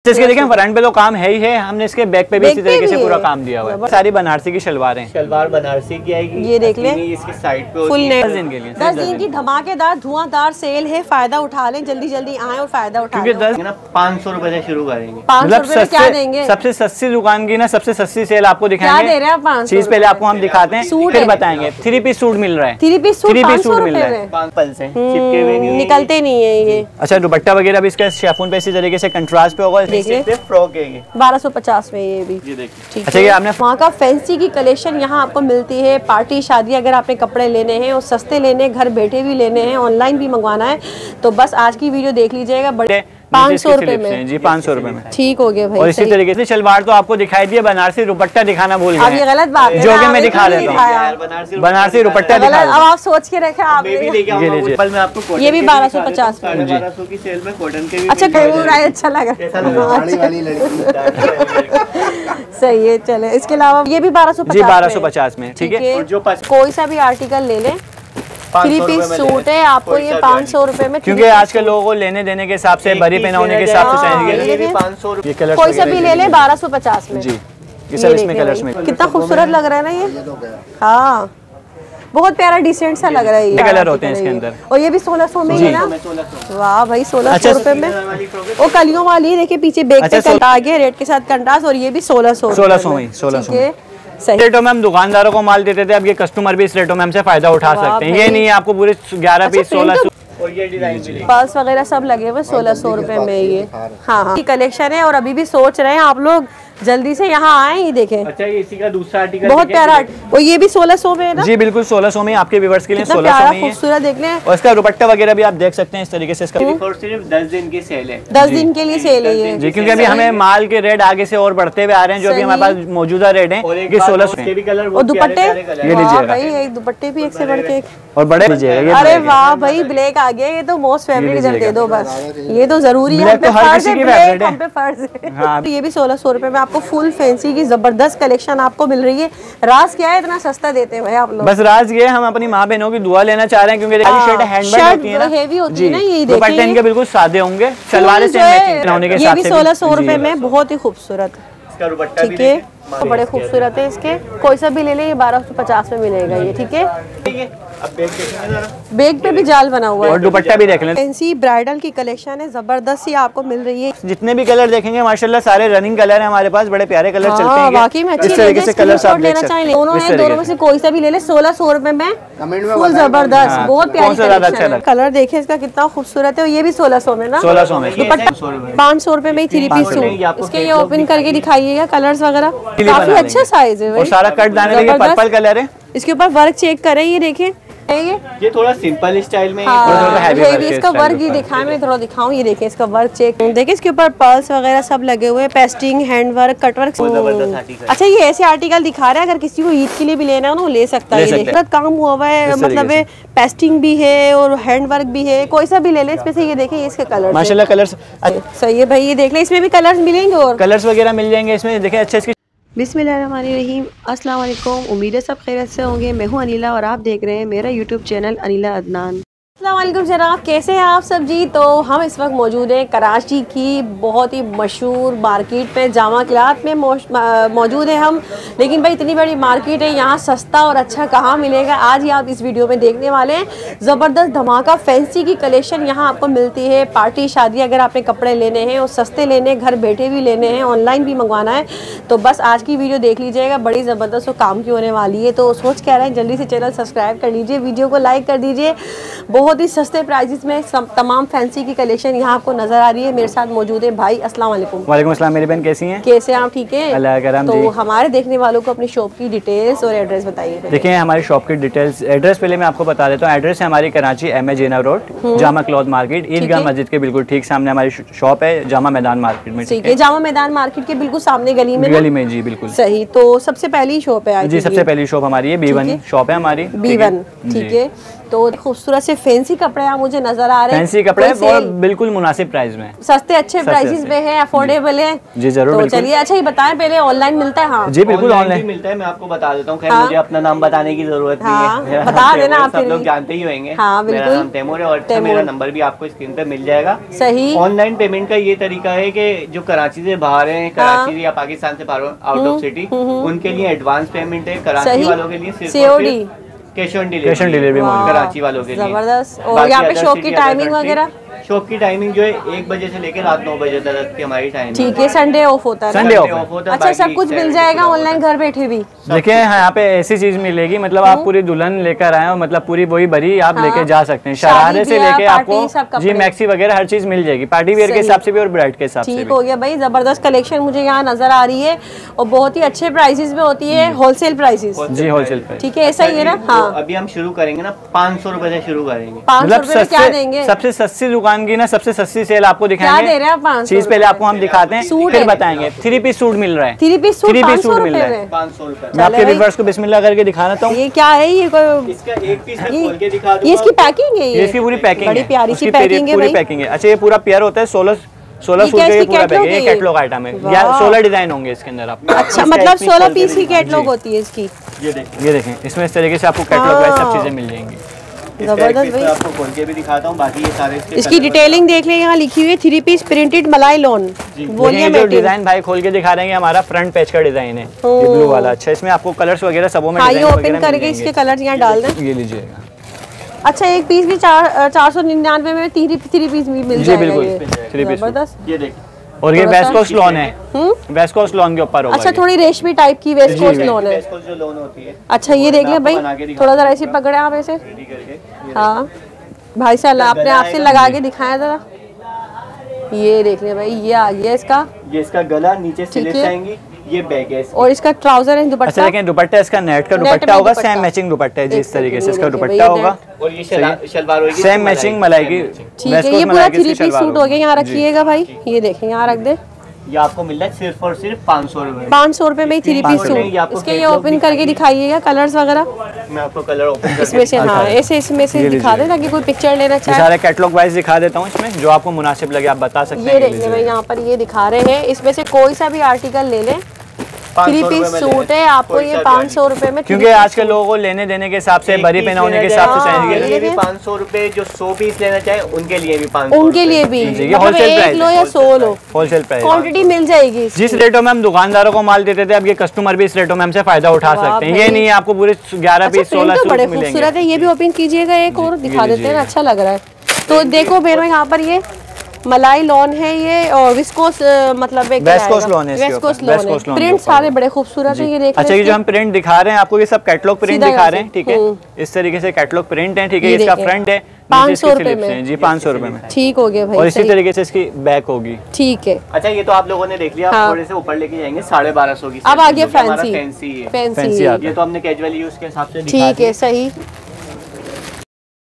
इसके देखें फ्रंट पे तो काम है ही है, हमने इसके बैक पे भी इसी तरीके से पूरा काम दिया हुआ है। सारी बनारसी की शलवारें, शलवार बनारसी की आएगी। ये देख ले, इसकी साइड पे फुल नेक 10 दिन के लिए 10 दिन की धमाकेदार धुआंधार सेल है, फायदा उठा लें, जल्दी जल्दी आए और फायदा उठा क्योंकि 10 500 रुपए से शुरू करेंगे। 500 रुपए में क्या देंगे? सबसे सस्ती दुकान की ना सबसे सस्ती सेल आपको दिखाएंगे। क्या दे रहे हैं 500? चीज पहले आपको हम दिखाते हैं, फिर बताएंगे। 3 पीस सूट मिल रहा है, 3 पीस सूट 500 मिल रहा है, पल से चिपके हुए नहीं, निकलते नहीं है ये। अच्छा दुपट्टा वगैरह भी इसका शिफॉन पे इसी तरीके से कंट्रास्ट पे होगा। फ्रॉक है 1250 में ये भी। ये देखिए। अच्छा ये आपने वहाँ का फैंसी की कलेक्शन यहाँ आपको मिलती है। पार्टी शादी अगर आपने कपड़े लेने हैं और सस्ते लेने, घर बैठे भी लेने हैं, ऑनलाइन भी मंगवाना है, तो बस आज की वीडियो देख लीजिएगा। बड़े 500 रुपए में जी, 500 रुपए में ठीक हो गया भाई। और इसी तरीके से शलवार तो आपको दिखाई दिया, बनारसी दुपट्टा दिखाना भूल गए। अब ये गलत बात है, जो कि मैं दिखा देता हूँ, बनारसी दुपट्टा दिखा। अब आप सोच के रखे आप मैं भी लेके आऊंगा। कल मैं आपको ये भी 1250 में। 1250 की सेल में कॉटन के भी। अच्छा अच्छा लग रहा है, सही है। चले इसके अलावा ये भी 1250 में ठीक है। कोई सा भी आर्टिकल ले लें, 3 पीस सूट है आपको ये 500 रुपए में। क्योंकि आजकल लोगों को लेने देने के हिसाब से, भरी पहना होने के हिसाब से चाहिए। 500 रुपए कोई सा भी ले ले 1250 में जी। ये सब इसमें कलर्स में कितना खूबसूरत लग रहा है ना ये। हाँ बहुत प्यारा डिसेंट सा लग रहा है ये। कलर होते हैं इसके अंदर। और ये भी 1600 में है ना। वाह भाई 1600 रुपए में। वो कलियों वाली देखिए पीछे बैक पे कंटा आगे रेड के साथ कंट्रास्ट, और ये भी 1600 में 1600 सही रेटों में हम दुकानदारों को माल देते थे। अब ये कस्टमर भी इस रेटों में हमसे फायदा उठा सकते हैं। ये नहीं है आपको पूरे 11 पीस 1600 और ये डिजाइन पर्स वगैरह सब लगे हुए 1600 रुपए में ये। हाँ कलेक्शन है और अभी भी सोच रहे हैं आप लोग जल्दी से यहाँ आए, ये देखें। अच्छा ये इसी का दूसरा आर्टिकल बहुत प्यारा। और ये भी 1600 में है ना। जी बिल्कुल 1600 में आपके व्यूअर्स के लिए 1600 में खूबसूरत देख लें। और इसका दुपट्टा वगैरह भी आप देख सकते हैं इस तरीके से। इसका सिर्फ 10 दिन की सेल है, 10 दिन के लिए सेल है ये जी। क्योंकि अभी हमें माल के रेट आगे से और बढ़ते हुए आ रहे हैं, जो अभी हमारे पास मौजूदा रेट है ये 1600 के भी कलर। और दुपट्टे ये लीजिएगा भाई, एक दुपट्टे भी एक से बढ़ के और बड़े लीजिएगा। अरे वाह भाई ब्लैक आ गया, ये तो मोस्ट फेवरेट दे दो बस, ये तो जरूरी है, तो हर किसी की फेवरेट है। हम पे फर्ज है। ये भी 1600 रुपए में आपको फुल फैंसी की जबरदस्त कलेक्शन आपको मिल रही है। राज क्या है इतना सस्ता देते हैं भाई आप लोग? बस राज ये हम अपनी माँ बहनों की दुआ लेना चाह रहे हैं, क्योंकि शर्ट हैंडमेड होती है ना, हेवी होती है ना। ये दुपट्टे इनके बिल्कुल सादे होंगे, सलवार से होने के ये भी 1600 रुपए में बहुत ही खूबसूरत। ठीक है तो बड़े खूबसूरत है इसके। कोई सा भी ले ले ये 1250 में मिलेगा ये। ठीक है अब बैग पे भी जाल बना हुआ है और दुपट्टा भी देख लें। फैंसी ब्राइडल की कलेक्शन है, जबरदस्त ही आपको मिल रही है। जितने भी कलर देखेंगे माशाल्लाह सारे रनिंग कलर है हमारे पास, बड़े प्यारे कलर चलते हैं। बाकी में इस तरीके से कलर आप लेना चाहिए। दोनों है, दोनों में से कोई सा भी ले ले 1600 रुपए में फुल जबरदस्त। बहुत प्यारी कलेक्शन है। कलर देखिए इसका कितना खूबसूरत है। ये भी 1600 में ना। 1600 में दुपट्टा 500 रुपए में 3 पीस सूट। इसके ये ओपन करके दिखाइएगा कलर्स वगैरह, काफी अच्छा साइज है और सारा कट दाने का पर्पल कलर है। इसके ऊपर वर्क चेक करें, ये देखें ये थोड़ा सिंपल स्टाइल में। हेवी इसका वर्क ही दिखाएं, मैं थोड़ा दिखाऊं। ये देखें इसका वर्क चेक, देखिए इसके ऊपर पर्ल्स वगैरह सब लगे हुए हैं, pasting, hand work, cut work. अच्छा ये ऐसे आर्टिकल दिखा रहे हैं, अगर किसी को ईद के लिए भी लेना है ना वो ले सकता है। ये काम हुआ हुआ है, मतलब पेस्टिंग भी है और हैंड वर्क भी है। कोई सा भी ले ले इसमें से। ये देखें इसके कलर माशाल्लाह कलर्स सही है भाई। ये देख ले इसमें भी कलर्स मिलेंगे और कलर्स वगैरह मिल जाएंगे इसमें। देखें अच्छे इसके। बिस्मिल्लाहिर्रहमानिर्रहीम, अस्सलाम वालेकुम। उम्मीद है सब खैरियत से होंगे। मैं हूं अनिला और आप देख रहे हैं मेरा यूट्यूब चैनल अनिला अदनान। अस्सलाम वालेकुम जनाब, कैसे हैं आप सब जी? तो हम इस वक्त मौजूद हैं कराची की बहुत ही मशहूर मार्केट में, जामा क्लॉथ में मौजूद है हम। लेकिन भाई इतनी बड़ी मार्केट है, यहाँ सस्ता और अच्छा कहाँ मिलेगा? आज ही आप इस वीडियो में देखने वाले हैं। ज़बरदस्त धमाका फैंसी की कलेक्शन यहाँ आपको मिलती है। पार्टी शादी अगर आपने कपड़े लेने हैं और सस्ते लेने, घर बैठे भी लेने हैं, ऑनलाइन भी मंगवाना है, तो बस आज की वीडियो देख लीजिएगा। बड़ी ज़बरदस्त और काम की होने वाली है। तो सोच कह रहे हैं जल्दी से चैनल सब्सक्राइब कर लीजिए, वीडियो को लाइक कर दीजिए। बहुत ही सस्ते प्राइसेस में तमाम फैंसी की कलेक्शन यहाँ आपको नजर आ रही है। मेरे साथ मौजूद है भाई। अस्सलाम वालेकुम। वालेकुम अस्सलाम। मेरी बहन कैसी हैं? कैसे आप? ठीक है अल्लाह का करम। तो हमारे देखने वालों को अपनी शॉप की डिटेल्स और एड्रेस बताइए। देखिए हमारी शॉप की डिटेल्स, एड्रेस पहले मैं आपको बता देता हूँ। एड्रेस है हमारी Karachi M A Jinnah road, Jama cloth market, Idgah Masjid के बिल्कुल ठीक सामने हमारी शॉप है, जामा मैदान मार्केट में। ठीक है, जामा मैदान मार्केट के बिल्कुल सामने गली में जी बिल्कुल सही। तो सबसे पहली शॉप है जी, सबसे पहली शॉप हमारी है B1 शॉप है हमारी। B1 ठीक है। तो खूबसूरत से फैंसी कपड़े यहाँ मुझे नजर आ रहे हैं। फैंसी कपड़े और बिल्कुल मुनासिब प्राइस में, सस्ते अच्छे प्राइसेस में है, अफोर्डेबल है। जी जरूर। तो चलिए अच्छा ये बताएं पहले, ऑनलाइन मिलता है? हाँ जी बिल्कुल ऑनलाइन मिलता है, मैं आपको बता देता हूँ। खैर मुझे अपना नाम बताने की जरूरत नहीं है, बता देना आप, सब लोग जानते ही होंगे। हाँ मेरा नाम तैमूर है और मेरा नंबर भी आपको स्क्रीन पे मिल जाएगा। सही। ऑनलाइन पेमेंट का ये तरीका है कि जो कराची से बाहर है, कराची या पाकिस्तान से बाहर आउट ऑफ सिटी, उनके लिए एडवांस पेमेंट है। कराची वालों के लिए सिर्फ कैश ऑन डिलीवरी कराची वालों के लिए। जबरदस्त। और यहाँ पे शॉप की टाइमिंग वगैरह? शॉप की टाइमिंग जो है 1 बजे से लेकर रात 9 बजे तक की हमारी टाइमिंग। ठीक है, संडे ऑफ होता है? संडे ऑफ होता है। अच्छा सब कुछ मिल जाएगा ऑनलाइन घर बैठे भी? देखिए यहाँ पे ऐसी चीज मिलेगी, मतलब आप पूरी दुल्हन लेकर आए हो, मतलब पूरी वही भरी आप लेके जा सकते हैं। शरारे से लेके आपको जी मैक्सी वगैरह हर चीज मिल जाएगी, पार्टी वेयर के हिसाब से भी और ब्राइड के हिसाब से। ठीक हो गया भाई, जबरदस्त कलेक्शन मुझे यहाँ नजर आ रही है और बहुत ही अच्छे प्राइसेस में होती है, होलसेल प्राइसेस। जी होलसेल प्राइस। ठीक है, ऐसा ही है ना? हाँ अभी हम शुरू करेंगे ना 500 रुपए से शुरू करेंगे। 500 रुपए क्या देंगे? सबसे सस्ती दुकान की ना सबसे सस्ती सेल आपको दिखाएंगे। क्या दे रहे हैं 500? चीज पहले आपको हम दिखाते हैं फिर बताएंगे। 3 पीस सूट मिल रहा है। 3 पीस सूट मिल रहा है 500 रुपए। मैं आपके व्यूअर्स को बिस्मिल्लाह करके दिखाना चाहूँ। ये क्या है? ये कोई इसका एक पीस खोल के दिखा दूं? ये इसकी पैकिंग है? ये इसकी पूरी पैकिंग बड़ी प्यारी सी पैकिंग है भाई। पैकिंग है। अच्छा ये पूरा पेयर होता है 16 सूट का ये पूरा पैक है। ये कैटलॉग आइटम है, या 16 डिजाइन होंगे इसके अंदर। आप अच्छा मतलब 16 पीस की कैटलॉग होती है इसकी? ये देखें इसमें इस तरीके से आपको कैटलॉग वाइज सब चीजें मिल जाएंगी। जबरदस्त भाई, आपको खोल के भी दिखाता हूँ। बाकी ये सारे इसकी डिटेलिंग देख ले, यहाँ लिखी हुई है 3 पीस प्रिंटेड मलाई लॉन। बोलिए जो डिजाइन भाई खोल के दिखा रहे हैं, हमारा फ्रंट पेज का डिजाइन है ये ब्लू वाला। अच्छा इसमें आपको कलर्स वगैरह सबों में ये ओपन करके इसके कलर यहाँ डाल दें। ये लीजिएगा। अच्छा एक पीस भी 499 में 3 पीस भी मिल जाएगा। बिल्कुल 3 पीस। जबरदस्त। ये देखिए और ये वेस्ट कोस्ट लॉन है, वेस्ट कोस्ट लॉन के ऊपर होगा। अच्छा थोड़ी रेशमी टाइप की वेस्ट कोस्ट लॉन है। वेस्ट कोस्ट जो लॉन होती है। अच्छा ये देख ले भाई, थोड़ा जरा ऐसे पकड़े आप ऐसे। हाँ भाई साहब आपने आपसे लगा के दिखाया जरा। ये देख ले भाई, ये आ गया इसका। ये इसका गला, नीचे स्लीव्स आएंगी, ये बैग है और इसका ट्राउजर है, दुपट्टा। अच्छा लेकिन दुपट्टा इसका नेट का दुपट्टा होगा, सेम मैचिंग दुपट्टा है जी। इस तरीके से इसका दुपट्टा होगा और ये शलवार होगी सेम मैचिंग मलाई की। ठीक है, ये पूरा 3 पीस सूट हो गया। यहाँ रखिएगा भाई, ये देखें यहाँ रख दे। ये आपको मिल रहा है सिर्फ और सिर्फ 500 रुपए। 500 रुपए में 3 पीस सूट। इसके ये ओपन करके दिखाइएगा कलर्स वगैरह। मैं आपको कलर ओपन इसमें से, हाँ ऐसे इसमें से दिखा दे ताकि कोई पिक्चर लेना चाहे। सारे कैटलॉग वाइज दिखा देता हूँ इसमें, जो आपको मुनासिब लगे आप बता सकते हैं। ये देखिए भाई यहाँ पर ये दिखा रहे हैं, इसमें से कोई सा भी आर्टिकल ले लें। 3 पीस सूट है, आपको ये 500 रुपए में। क्योंकि आजकल लोगों को लेने देने के हिसाब से, बरी पे ना होने के हिसाब से चाहिए। ये भी 500 रुपए। जो 100 पीस लेना चाहे उनके लिए भी 500। उनके लिए भी मतलब 1 लो या 100 लो, होलसेल प्राइस, क्वांटिटी मिल जाएगी। जिस रेटों में हम दुकानदारों को माल देते थे, अब ये कस्टमर भी इस रेटों में हमसे फायदा उठा सकते हैं। ये नहीं है आपको पूरे 11 पीस 16 सूट बड़े मिलेंगे। खूबसूरत है। ये भी ओपन कीजिएगा एक और दिखा देते हैं, अच्छा लग रहा है। तो देखो मेरे यहाँ पर ये मलाई लॉन है, ये और विस्कोस मतलब वेस्ट कोस्ट लॉन है, वेस्ट कोस्ट लॉन। प्रिंट सारे बड़े खूबसूरत है, ये देख। अच्छा ये जो हम प्रिंट दिखा रहे हैं आपको, ये सब कैटलॉग प्रिंट दिखा रहे हैं, ठीक है। इस तरीके से कैटलॉग प्रिंट है, ठीक है। इसका फ्रंट है 500 रुपए में जी, 500 रुपए में। ठीक हो गया भाई। और इसी तरीके से इसकी बैक होगी। ठीक है। अच्छा ये तो आप लोगों ने देख लिया। आप थोड़े से ऊपर लेके जाएंगे 1250 की। अब आगे फैंसी फैंसी ये तो हमने कैजुअल यूज के हिसाब से। ठीक है सही।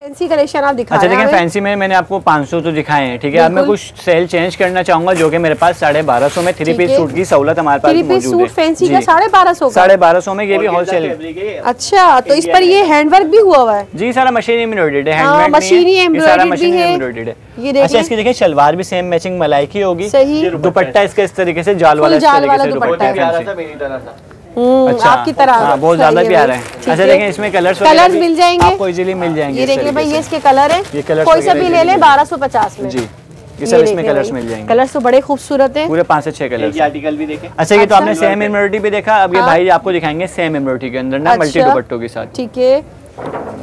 फैंसी कलेक्शन आप दिखा रहे हैं। अच्छा देखिए फैंसी में मैंने आपको 500 तो दिखाए हैं, ठीक है। अब मैं कुछ सेल चेंज करना चाहूंगा, जो कि मेरे पास 1250 में 3 पीस सूट की सहूलत हमारे पास मौजूद है। फैंसी का 1250 1250 में, ये भी होलसेल है। अच्छा तो इस पर ये हैंडवर्क भी हुआ हुआ है जी, सारा मशीनी एम्ब्रॉयडर्ड है, हैंडमेड मशीनी एम्ब्रॉयडर्ड भी है। ये देखिए अच्छा इसकी देखिए शलवार भी सेम मैचिंग मलाई की होगी। सही। दुपट्टा इसका इस तरीके से जाल वाला दुपट्टा है। अच्छा आपकी तरह बहुत ज्यादा प्यारा है। अच्छा देखिए इसमें कलर्स मिल जाएंगे आपको इजीली मिल जाएंगे। ये देखिए भाई, ये इसके कलर है, ये कलर कोई सा भी ले ले 1250 में जी। ये सब इसमें कलर्स मिल जाएंगे। कलर्स तो बड़े खूबसूरत है, पूरे 5 से 6 कलर। ये आर्टिकल भी देखें। अच्छा ये तो आपने सेम एम्ब्रॉयडरी भी देखा, अब ये भाई आपको दिखाएंगे सेम एम्ब्रॉयडरी के अंदर ना मल्टी दुपट्टों के साथ। ठीक है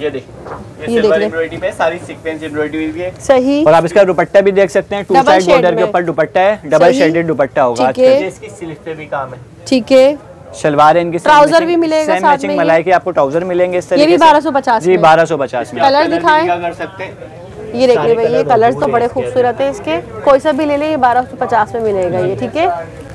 ये देखिए, ये सिल्वर एम्ब्रॉयडरी पे सारी सीक्वेंस एम्ब्रॉयडरी भी है। सही। और आप इसका दुपट्टा भी देख सकते हैं, 2 साइड बॉर्डर के ऊपर दुपट्टा है, डबल शेडेड दुपट्टा होगा। इसकी स्लीव पे भी काम है। ठीक है। शलवार है इनकी, ट्राउजर भी मिलेगा साथ में। मलाई के आपको ट्राउजर मिलेंगे इस तरीके से। ये भी 1250 जी 1250 में। कलर दिखाएं कर सकते हैं। ये देखिए भाई, ये कलर्स तो बड़े खूबसूरत है इसके, कोई सा भी ले ले ये 1250 में मिलेगा ये। ठीक है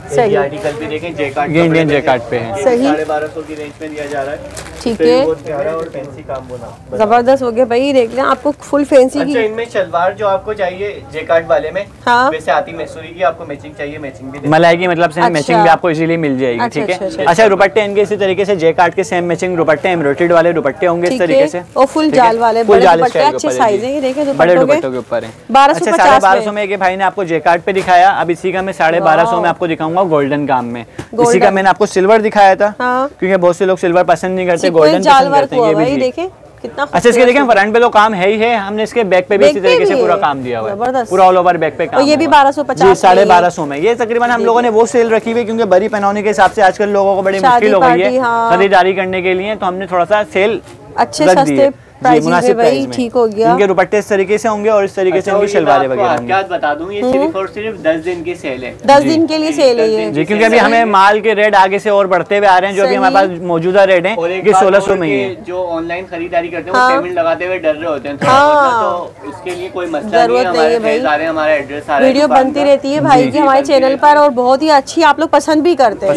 सही आर्टिकल भी देखें जेकार्ड, ये इंडियन जेकार्ड पे है। सही 1250 की रेंज में दिया जा रहा है। ठीक है, बहुत प्यारा और फैंसी काम बोला, जबरदस्त हो गया भाई। देख लें आपको फुल फैंसी की। अच्छा, इनमें शलवार जो आपको चाहिए जेकार्ड वाले में, हाँ, वैसे आती मैसूरी की, आपको मैचिंग चाहिए मैचिंग भी मलाई की मतलब से मैचिंग भी आपको इजीली मिल जाएगी। अच्छा, ठीक है। अच्छा, अच्छा दुपट्टे इनके इसी तरीके से जेकार्ड के सेम मैचिंग दुपट्टे, एम्ब्रॉयडर्ड वाले दुपट्टे होंगे इस तरीके से, और फुल जाल वाले फुल जाल दुपट्टे, अच्छे साइज है। ये देखें बड़े दुपट्टों के ऊपर है। 1250 में एक भाई ने आपको जेकार्ड पे दिखाया, अब इसी का मैं 1250 में आपको दिखाऊंगा गोल्डन काम में। इसी का मैंने आपको सिल्वर दिखाया था, क्योंकि बहुत से लोग सिल्वर पसंद नहीं करते, गोल्डन पसंद करते हैं। ये भी देखें कितना अच्छा, इसके देखें फ्रंट पे तो काम है ही है, हमने इसके बैक पे भी इसी तरीके से पूरा काम दिया हुआ है, पूरा ऑल ओवर बैक पे काम। ये भी 1250 1250 में। ये तकरीबन हम लोगों ने वो सेल रखी हुई, क्योंकि बड़ी पहनाने के हिसाब से आजकल लोगों को बड़ी मुश्किल हो गई है खरीदारी करने के लिए, तो हमने थोड़ा सा सेल अच्छे सस्ते मुनासिब प्राइस में ठीक हो गया। इनके दुपट्टे इस तरीके से होंगे और इस तरीके से इनकी शलवारें वगैरह होंगी। क्या बता दूं, ये सिर्फ और सिर्फ 10 दिन की सेल है, 10 दिन के लिए सेल है ये। जी, क्योंकि अभी हमें माल के रेट आगे से और बढ़ते हुए आ रहे हैं, जो अभी हमारे पास मौजूदा रेट है ये 1600 में ही है। जो ऑनलाइन खरीदारी करते हैं वो पेमेंट लगाते हुए डर रहे होते हैं, तो इसके लिए कोई मसला नहीं है। हमारा एड्रेस वीडियो बनती रहती है भाई की हमारे चैनल पर, और बहुत ही अच्छी, आप लोग पसंद भी करते हैं।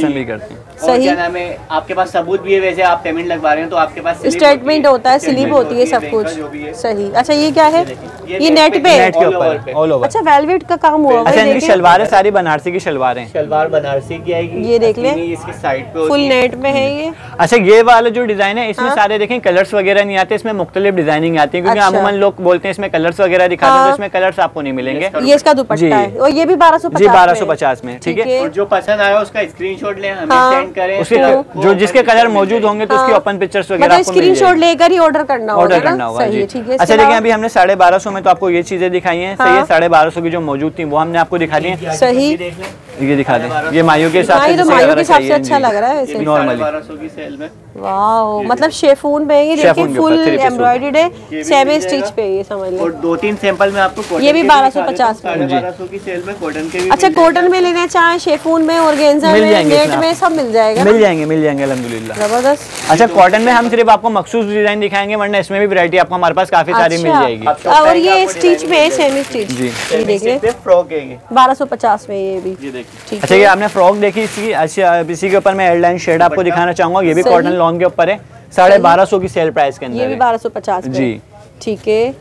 सही, क्या नाम है, आपके पास सबूत भी है, वैसे आप पेमेंट लगवा रहे हैं तो आपके पास स्टेटमेंट होता है, स्लिप होती है, सब कुछ सही। अच्छा, ये क्या है? ये नेट पे, नेट के ऊपर ऑल ओवर। अच्छा, वेलवेट का काम हुआ है। अच्छा, इनकी शलवारें सारी बनारसी की शलवारें, शलवार बनारसी की आएगी। ये देख लें, इसकी साइड पे फुल नेट में है ये। अच्छा, ये वाला जो डिजाइन है इसमें सारे देखें कलर्स वगैरह नहीं आते, इसमें मुख्तलिफ डिजाइनिंग आती है, क्योंकि अमूमन लोग बोलते हैं इसमें कलर्स वगैरह दिखाते हैं, तो इसमें कलर्स आपको नहीं मिलेंगे। ये इसका दुपट्टा है और ये भी 1250 में। ठीक है, और जो पसंद आया उसका स्क्रीनशॉट लें, हमें सेंड करें, उसके जो जिसके कलर मौजूद होंगे तो उसकी ओपन पिक्चर्स वगैरह आपको स्क्रीनशॉट लेकर ही ऑर्डर करना होगा। ठीक है। अच्छा, देखिए अभी हमने 1250 में तो आपको ये चीजें दिखाई हैं, सही है। 1250 की जो मौजूद थी वो हमने आपको दिखा दी है। सही, ये दिखा दें, ये मायू के हिसाब से अच्छा लग रहा है वैसे नॉर्मली। 1250 की सेल में, वाओ, मतलब शेफून पे ये देखिए फुल एम्ब्रॉयडर्ड है, सेमी स्टिच पे, ये समझ लो। और 2-3 सैंपल में आपको ये भी 1250 में, 1250 की सेल में कॉटन के भी। अच्छा, कॉटन में लेना चाहे, शेफून में, ऑर्गेन्जा में, नेट में, सब मिल जाएगा। मिल जाएंगे अल्हम्दुलिल्लाह, जबरदस्त। अच्छा, कॉटन में हम सिर्फ आपको मखसूस डिजाइन दिखाएंगे, वरना इसमें भी वैरायटी आपको हमारे पास काफी सारी मिल जाएगी। और ये स्टिच में, सेमी स्टिच जी, ये देखिए फ्रॉक है 1250 में ये भी। ठीक है, ये आपने फ्रॉक देखी इसकी। अच्छा, इसी के ऊपर मैं एयरलाइन शेड आपको दिखाना चाहूंगा, ये भी कॉटन लॉन के ऊपर है, 1250 की सेल प्राइस के अंदर, ये भी 1250 में। जी, ठीक है,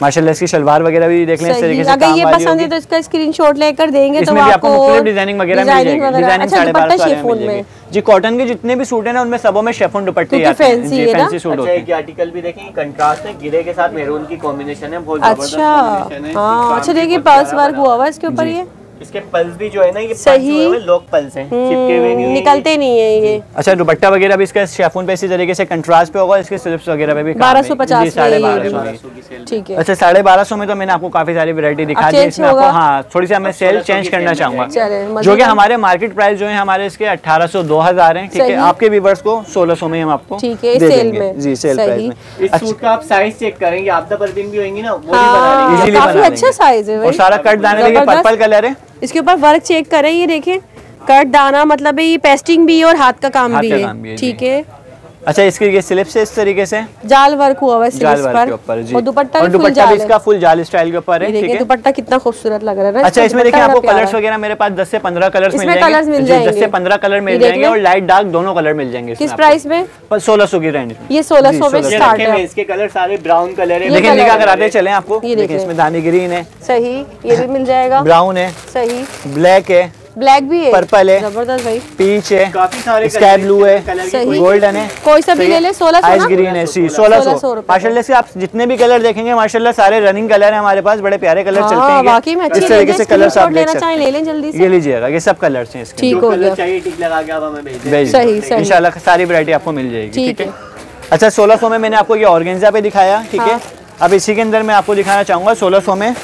माशाल्लाह। इसकी शलवार वगैरह भी देख लें इस तरीके से, अगर ये पसंद है तो इसका स्क्रीनशॉट लेकर देंगे तो आपको मुख्तलिफ डिजाइनिंग वगैरह मिल जाएगी। डिजाइनिंग अच्छा, 1250 में जी, कॉटन के जितने भी सूट है ना उनमें सबों में शेफॉन दुपट्टे आते हैं, फैंसी है ना। सूट होते हैं। एक आर्टिकल भी देखें, कंट्रास्ट है, गिरे के साथ मैरून की कॉम्बिनेशन है, बहुत अच्छा। हाँ, अच्छा, देखिए पर्स वर्क हुआ हुआ इसके ऊपर, ये इसके पल्स भी जो है ना, ये सही लॉक पल्स हैं, चिपके हुए नहीं, निकलते नहीं है ये। अच्छा, दुपट्टा वगैरह भी इसका शेफून पे इसी तरीके से कंट्रास्ट पे होगा, इसके स्लिप्स वगैरह पे भी 1250 1250 ठीक है। अच्छा, 1250 में तो मैंने आपको काफी सारी वैरायटी दिखा दी है इसमें आपको। हाँ, थोड़ी सी हमें सेल चेंज करना चाहूंगा, जो कि हमारे मार्केट प्राइस जो है हमारे इसके 1800 2000 है। ठीक है, आपके व्यूअर्स को 1600 में हम आपको सेल में, जी, सेल प्राइस में। इस सूट का आप साइज चेक करेंगे, आपदा परवीन भी होंगी ना, वो भी बना लेंगे, काफी अच्छा साइज है और सारा कट दाने देखिए, पर्पल कलर है। इसके ऊपर वर्क चेक करें, ये देखें कट दाना, मतलब ये पेस्टिंग भी है और हाथ का काम भी है। ठीक है। अच्छा, इसके ये स्लिप्स है इस तरीके से, जाल वर्क हुआ हुआ है स्लिप्स पर जी। और दुपट्टा भी इसका फुल जाल स्टाइल के ऊपर है। ठीक है, दुपट्टा कितना खूबसूरत लग रहा है। अच्छा, इसमें देखिए आपको कलर्स वगैरह मेरे पास 10 से 15 कलर्स मिल जाएंगे, 10 से 15 कलर मिल जाएंगे और लाइट डार्क दोनों कलर मिल जाएंगे। किस प्राइस में? 1600 की रेंज में। ये 1600 में स्टार्ट है। इसके कलर सारे ब्राउन कलर है, देखिए निकाह कराते चले आपको। देखिए इसमें दानी ग्रीन है, सही, ये भी मिल जाएगा, ब्राउन है, सही, ब्लैक है, ब्लैक भी है, पर्पल है, जबरदस्त भाई, पीच है, काफी सारे स्काई ब्लू है, गोल्डन है, कोई सा भी ले ले। 1600 आइस ग्रीन है, 1600 माशाल्लाह से। आप जितने भी कलर देखेंगे माशाल्लाह सारे रनिंग कलर है हमारे पास, बड़े प्यारे कलर चलते हैं। वाकई में अच्छी इस तरीके से कलर्स आप लेना चाहें ले लें जल्दी से, ये लीजिएगा, ये सब कलर्स हैं इसके। ठीक हो गया, चाहिए टिक लगा के आप हमें भेज दें, सही सही, इंशाल्लाह सारी वैरायटी आपको मिल जाएगी। ठीक है। अच्छा, 1600 में मैंने आपको ये ऑर्गेन्जा पे दिखाया। ठीक है, अब इसी के अंदर मैं आपको दिखाना चाहूंगा 1600 में,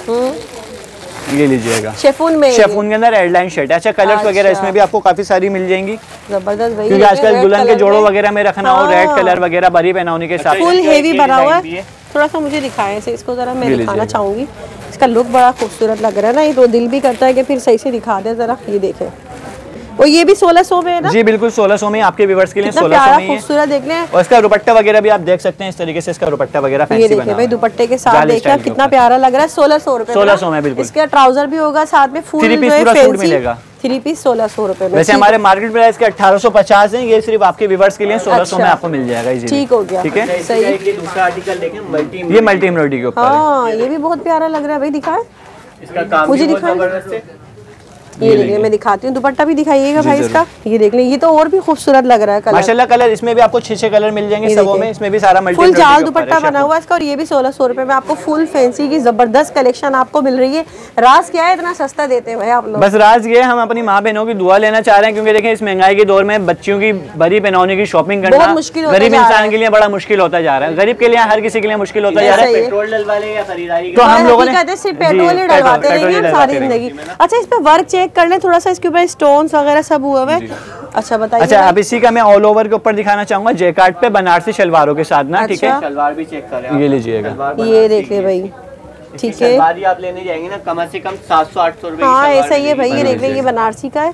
ये लीजिएगा, शेफून में, शेफून के अंदर एयरलाइन शर्ट। अच्छा, कलर्स वगैरह इसमें भी आपको काफी सारी मिल जाएंगी, जबरदस्त भाई, क्योंकि आजकल दुल्हन के जोड़ों वगैरह में रखना हो, रेड कलर वगैरह बरी पहनाने के साथ फुल हेवी बना हुआ है। थोड़ा सा मुझे दिखाएं से, इसको जरा मैं दिखाना चाहूंगी, इसका लुक बड़ा खूबसूरत लग रहा है ना, ये तो दिल भी करता है कि फिर सही से दिखा दे जरा। ये देखें, और ये भी 1600 में है ना? जी बिल्कुल, 1600 में आपके व्यूअर्स के लिए 1600 में है। खूबसूरत देख लें, और इसका दुपट्टा वगैरह भी आप देख सकते हैं, इस तरीके से इसका दुपट्टा वगैरह फैंसी बना है। भाई दुपट्टे के साथ देखिए कितना प्यारा लग रहा है। 1600 रुपए, 1600 में बिल्कुल। इसका ट्राउजर भी होगा साथ में, फुल 3 पीस पूरा सूट मिलेगा, 3 पीस 1600 रुपए में। वैसे हमारे मार्केट प्राइस के 1850 है, ये सिर्फ आपके व्यूअर्स के लिए 1600 में आपको मिल जाएगा। ठीक हो गया, ठीक है। सही। ये दूसरा आर्टिकल देखें, ये मल्टी एम्ब्रॉयडरी के ऊपर। हाँ ये भी बहुत प्यारा लग रहा है भाई, दिखाए इसका काम मुझे, दिखाए। ये देखिए मैं दिखाती हूँ, दुपट्टा भी दिखाइएगा भाई इसका। ये देख लें, ये तो और भी खूबसूरत लग रहा है कलर माशाल्लाह। कलर इसमें भी आपको 6 कलर मिल जाएंगे सबों में। इसमें भी सारा मल्टी फुल जाल दुपट्टा बना हुआ है इसका, और ये भी 1600 रुपए में आपको फुल फैंसी की जबरदस्त कलेक्शन आपको मिल रही है। राज क्या है इतना सस्ता देते हैं भाई आप लोग? बस राज ये हम अपनी माँ बहनों की दुआ लेना चाह रहे हैं, क्योंकि देखें इस महंगाई के दौर में बच्चियों की बड़ी पहनौने की शॉपिंग करना मुश्किल गरीब इंसान के लिए बड़ा मुश्किल होता जा रहा है। गरीब के लिए, हर किसी के लिए मुश्किल होता जा रहा है। पेट्रोल डलवाले या खरीदारी, तो हम लोगों ने सिर्फ पेट्रोल ही डलवाते रहेंगे सारी जिंदगी। अच्छा इस पे वर्क चेक कर लें थोड़ा सा, इसके ऊपर स्टोन्स वगैरह सब हुए हुए। अच्छा बताइए। अच्छा अब इसी का मैं ऑल ओवर के ऊपर दिखाना चाहूंगा, जैकार्ड पे बनारसी शलवारों के साथ ना। ठीक है, सलवार भी चेक करें, ये लीजिएगा, ये देखिए भाई। ठीक है, आप लेने जाएंगे ना कम से कम 700-800 रुपए। हाँ ऐसा ही है भाई, ये देख लें, ये बनारसी का है।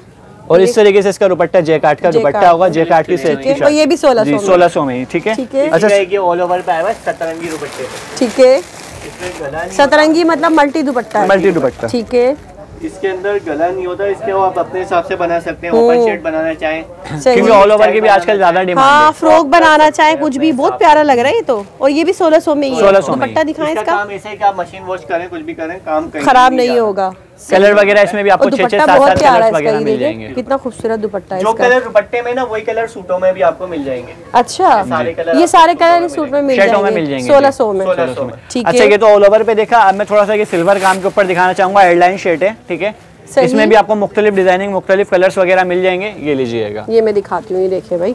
और इस तरीके से इसका दुपट्टा जैकार्ड का दुपट्टा होगा, जैकार्ड की सेट की। और ये भी 1600 में ही। ठीक है। अच्छा ये ऑल ओवर पे आया हुआ सतरंगी दुपट्टे। ठीक है, सतरंगी मतलब मल्टी दुपट्टा, मल्टी दुपट्टा। ठीक है। इसके अंदर गला नहीं होता, इसके वो आप अपने हिसाब से बना सकते हैं, ओपन शेड बनाना चाहें, क्योंकि ऑल ओवर की भी आजकल ज्यादा डिमांड है। हाँ फ्रॉक बनाना चाहे कुछ भी, बहुत प्यारा लग रहा है ये तो। और ये भी 1600 में ही है। दुपट्टा दिखाएं इसका। काम ऐसा है कि आप मशीन वॉश करें, कुछ भी करें, काम खराब नहीं होगा। कलर वगैरह इसमें भी आपको 6-7 कलर्स वगैरह मिल जाएंगे। कितना खूबसूरत दुपट्टा है। जो कलर दुपट्टे में ना वही कलर सूटों में भी आपको मिल जाएंगे। अच्छा ये सारे कलर सूट में मिल जाएंगे 1600 में। ठीक है। अच्छा ये तो ऑल ओवर पे देखा, अब मैं थोड़ा सा ये सिल्वर काम के ऊपर दिखाना चाहूंगा। एयरलाइन शर्ट है, ठीक है। इसमें भी आपको मुख्तलिफ डिजाइनिंग, मुख्तलिफ कलर्स वगैरह मिल जाएंगे। ये लीजिएगा, ये मैं दिखाती हूँ। ये देखिए भाई,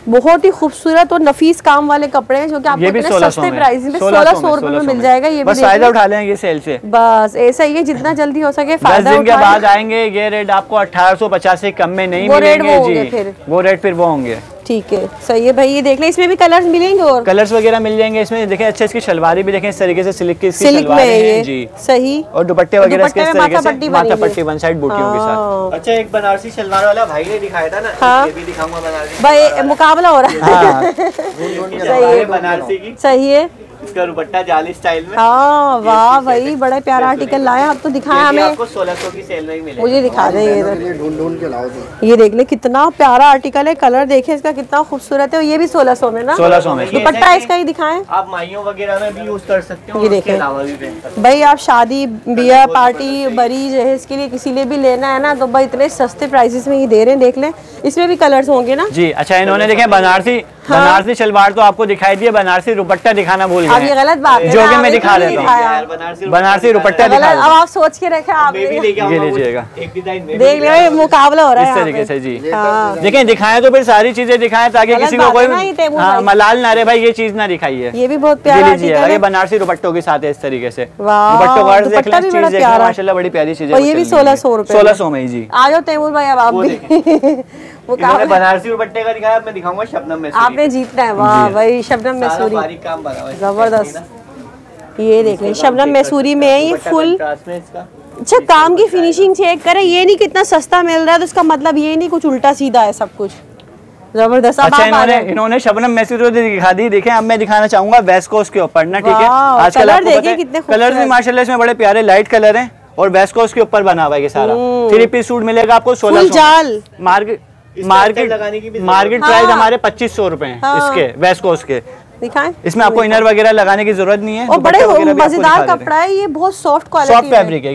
बहुत ही खूबसूरत और नफीस काम वाले कपड़े हैं, जो कि आपको इतने सस्ते प्राइस में 1600 रुपए में मिल जाएगा। ये बस फायदा उठा लें ये सेल से, बस ऐसा ही है, जितना जल्दी हो सके फायदा। 10 दिन के बाद आएंगे, ये रेट आपको 1850 से कम में नहीं मिलेंगे जी। वो रेट फिर वो होंगे। ठीक है, सही है भाई। ये देख लें, इसमें भी कलर्स मिलेंगे और कलर्स वगैरह मिल जाएंगे इसमें। देखें अच्छा इसकी शलवारी भी देखें, इस तरीके से सिल्क की शलवार है जी। सही। और दुपट्टे वगैरह इसके इस तरीके से माथा पट्टी वन साइड बूटियों के साथ। अच्छा एक बनारसी शलवार वाला भाई ने दिखाया था ना, ये भी दिखाऊंगा बनारसी भाई, मुकाबला हो रहा है। सही है, बनारसी की सही है। इसका दुपट्टा जाली स्टाइल में। हाँ वाह भाई, बड़ा प्यारा आर्टिकल लाया आप तो। दिखाएं हमें, आपको 1600 की सेल में ही मिलेगा। मुझे दिखा दें ये देख ले, कितना प्यारा आर्टिकल है। कलर देखे इसका कितना खूबसूरत है। और ये भी 1600 में ना, 1600 में। दुपट्टा इसका ही दिखाएं। आप माइयों वगैरह में भी यूज कर सकते हो। ये देखें भाई, आप शादी बिया पार्टी बड़ी जहेज के लिए किसी लिए भी लेना है ना, तो भाई इतने सस्ते प्राइसेस में ही दे रहे हैं। देख लें, इसमें भी कलर्स होंगे ना जी। अच्छा इन्होंने देखे बनारसी बनारसी शलवार तो आपको दिखाई दिया, बनारसी दुपट्टा दिखाना भूल गए। अब ये गलत बात है, जो कि मैं दिखा देता हूँ, बनारसी दुपट्टा दिखा। अब आप सोच के रखे, आप ये लीजिएगा, देख लो मुकाबला हो रहा है इस तरीके से जी। देखें दिखाएं तो फिर सारी चीजें दिखाएं, ताकि किसी को कोई मलाल ना रहे भाई ये चीज ना दिखाई है। ये भी बहुत प्यारा लीजिएगा, ये बनारसी दुपट्टों के साथ है इस तरीके से। दुपट्टों का देख लें, चीज देख लें, माशाल्लाह बड़ी प्यारी चीज है। ये भी 1600 रुपए, 1600 में जी। आ जाओ तैमूर भाई, अब आप भी बनारसी दुपट्टे का दिखाया, मैं दिखाऊंगा शबनम मैसूरी। आपने जीतना है। वाह भाई, शबनम मैसूरी जबरदस्त। ये देख लें, शबनम मैसूरी में है ये फुल। अच्छा काम की फिनिशिंग चेक करें, ये नहीं कितना सस्ता मिल रहा है तो इसका मतलब ये नहीं कुछ उल्टा सीधा है सब कुछ। जबरदस्त। अच्छा इन्होंने शबनम मैसूरी दिखा दी। देखें अब मैं दिखाना चाहूंगा वेस्ट कोस्ट के ऊपर ना, ठीक है। आजकल आपको पता है कलर भी माशाल्लाह इसमें बड़े प्यारे लाइट कलर हैं, और वेस्ट कोस्ट के ऊपर बना हुआ है ये सारा। 3 पीस सूट मिलेगा आपको 1600। मार्केट प्राइस हमारे 2500 रुपए हैं इसके वेस्ट कोस्ट के। दिखाएं, इसमें आपको इनर वगैरह लगाने की जरूरत नहीं है। और बड़े मजेदार कपड़ा है ये, बहुत सॉफ्ट क्वालिटी, सॉफ्ट फैब्रिक है।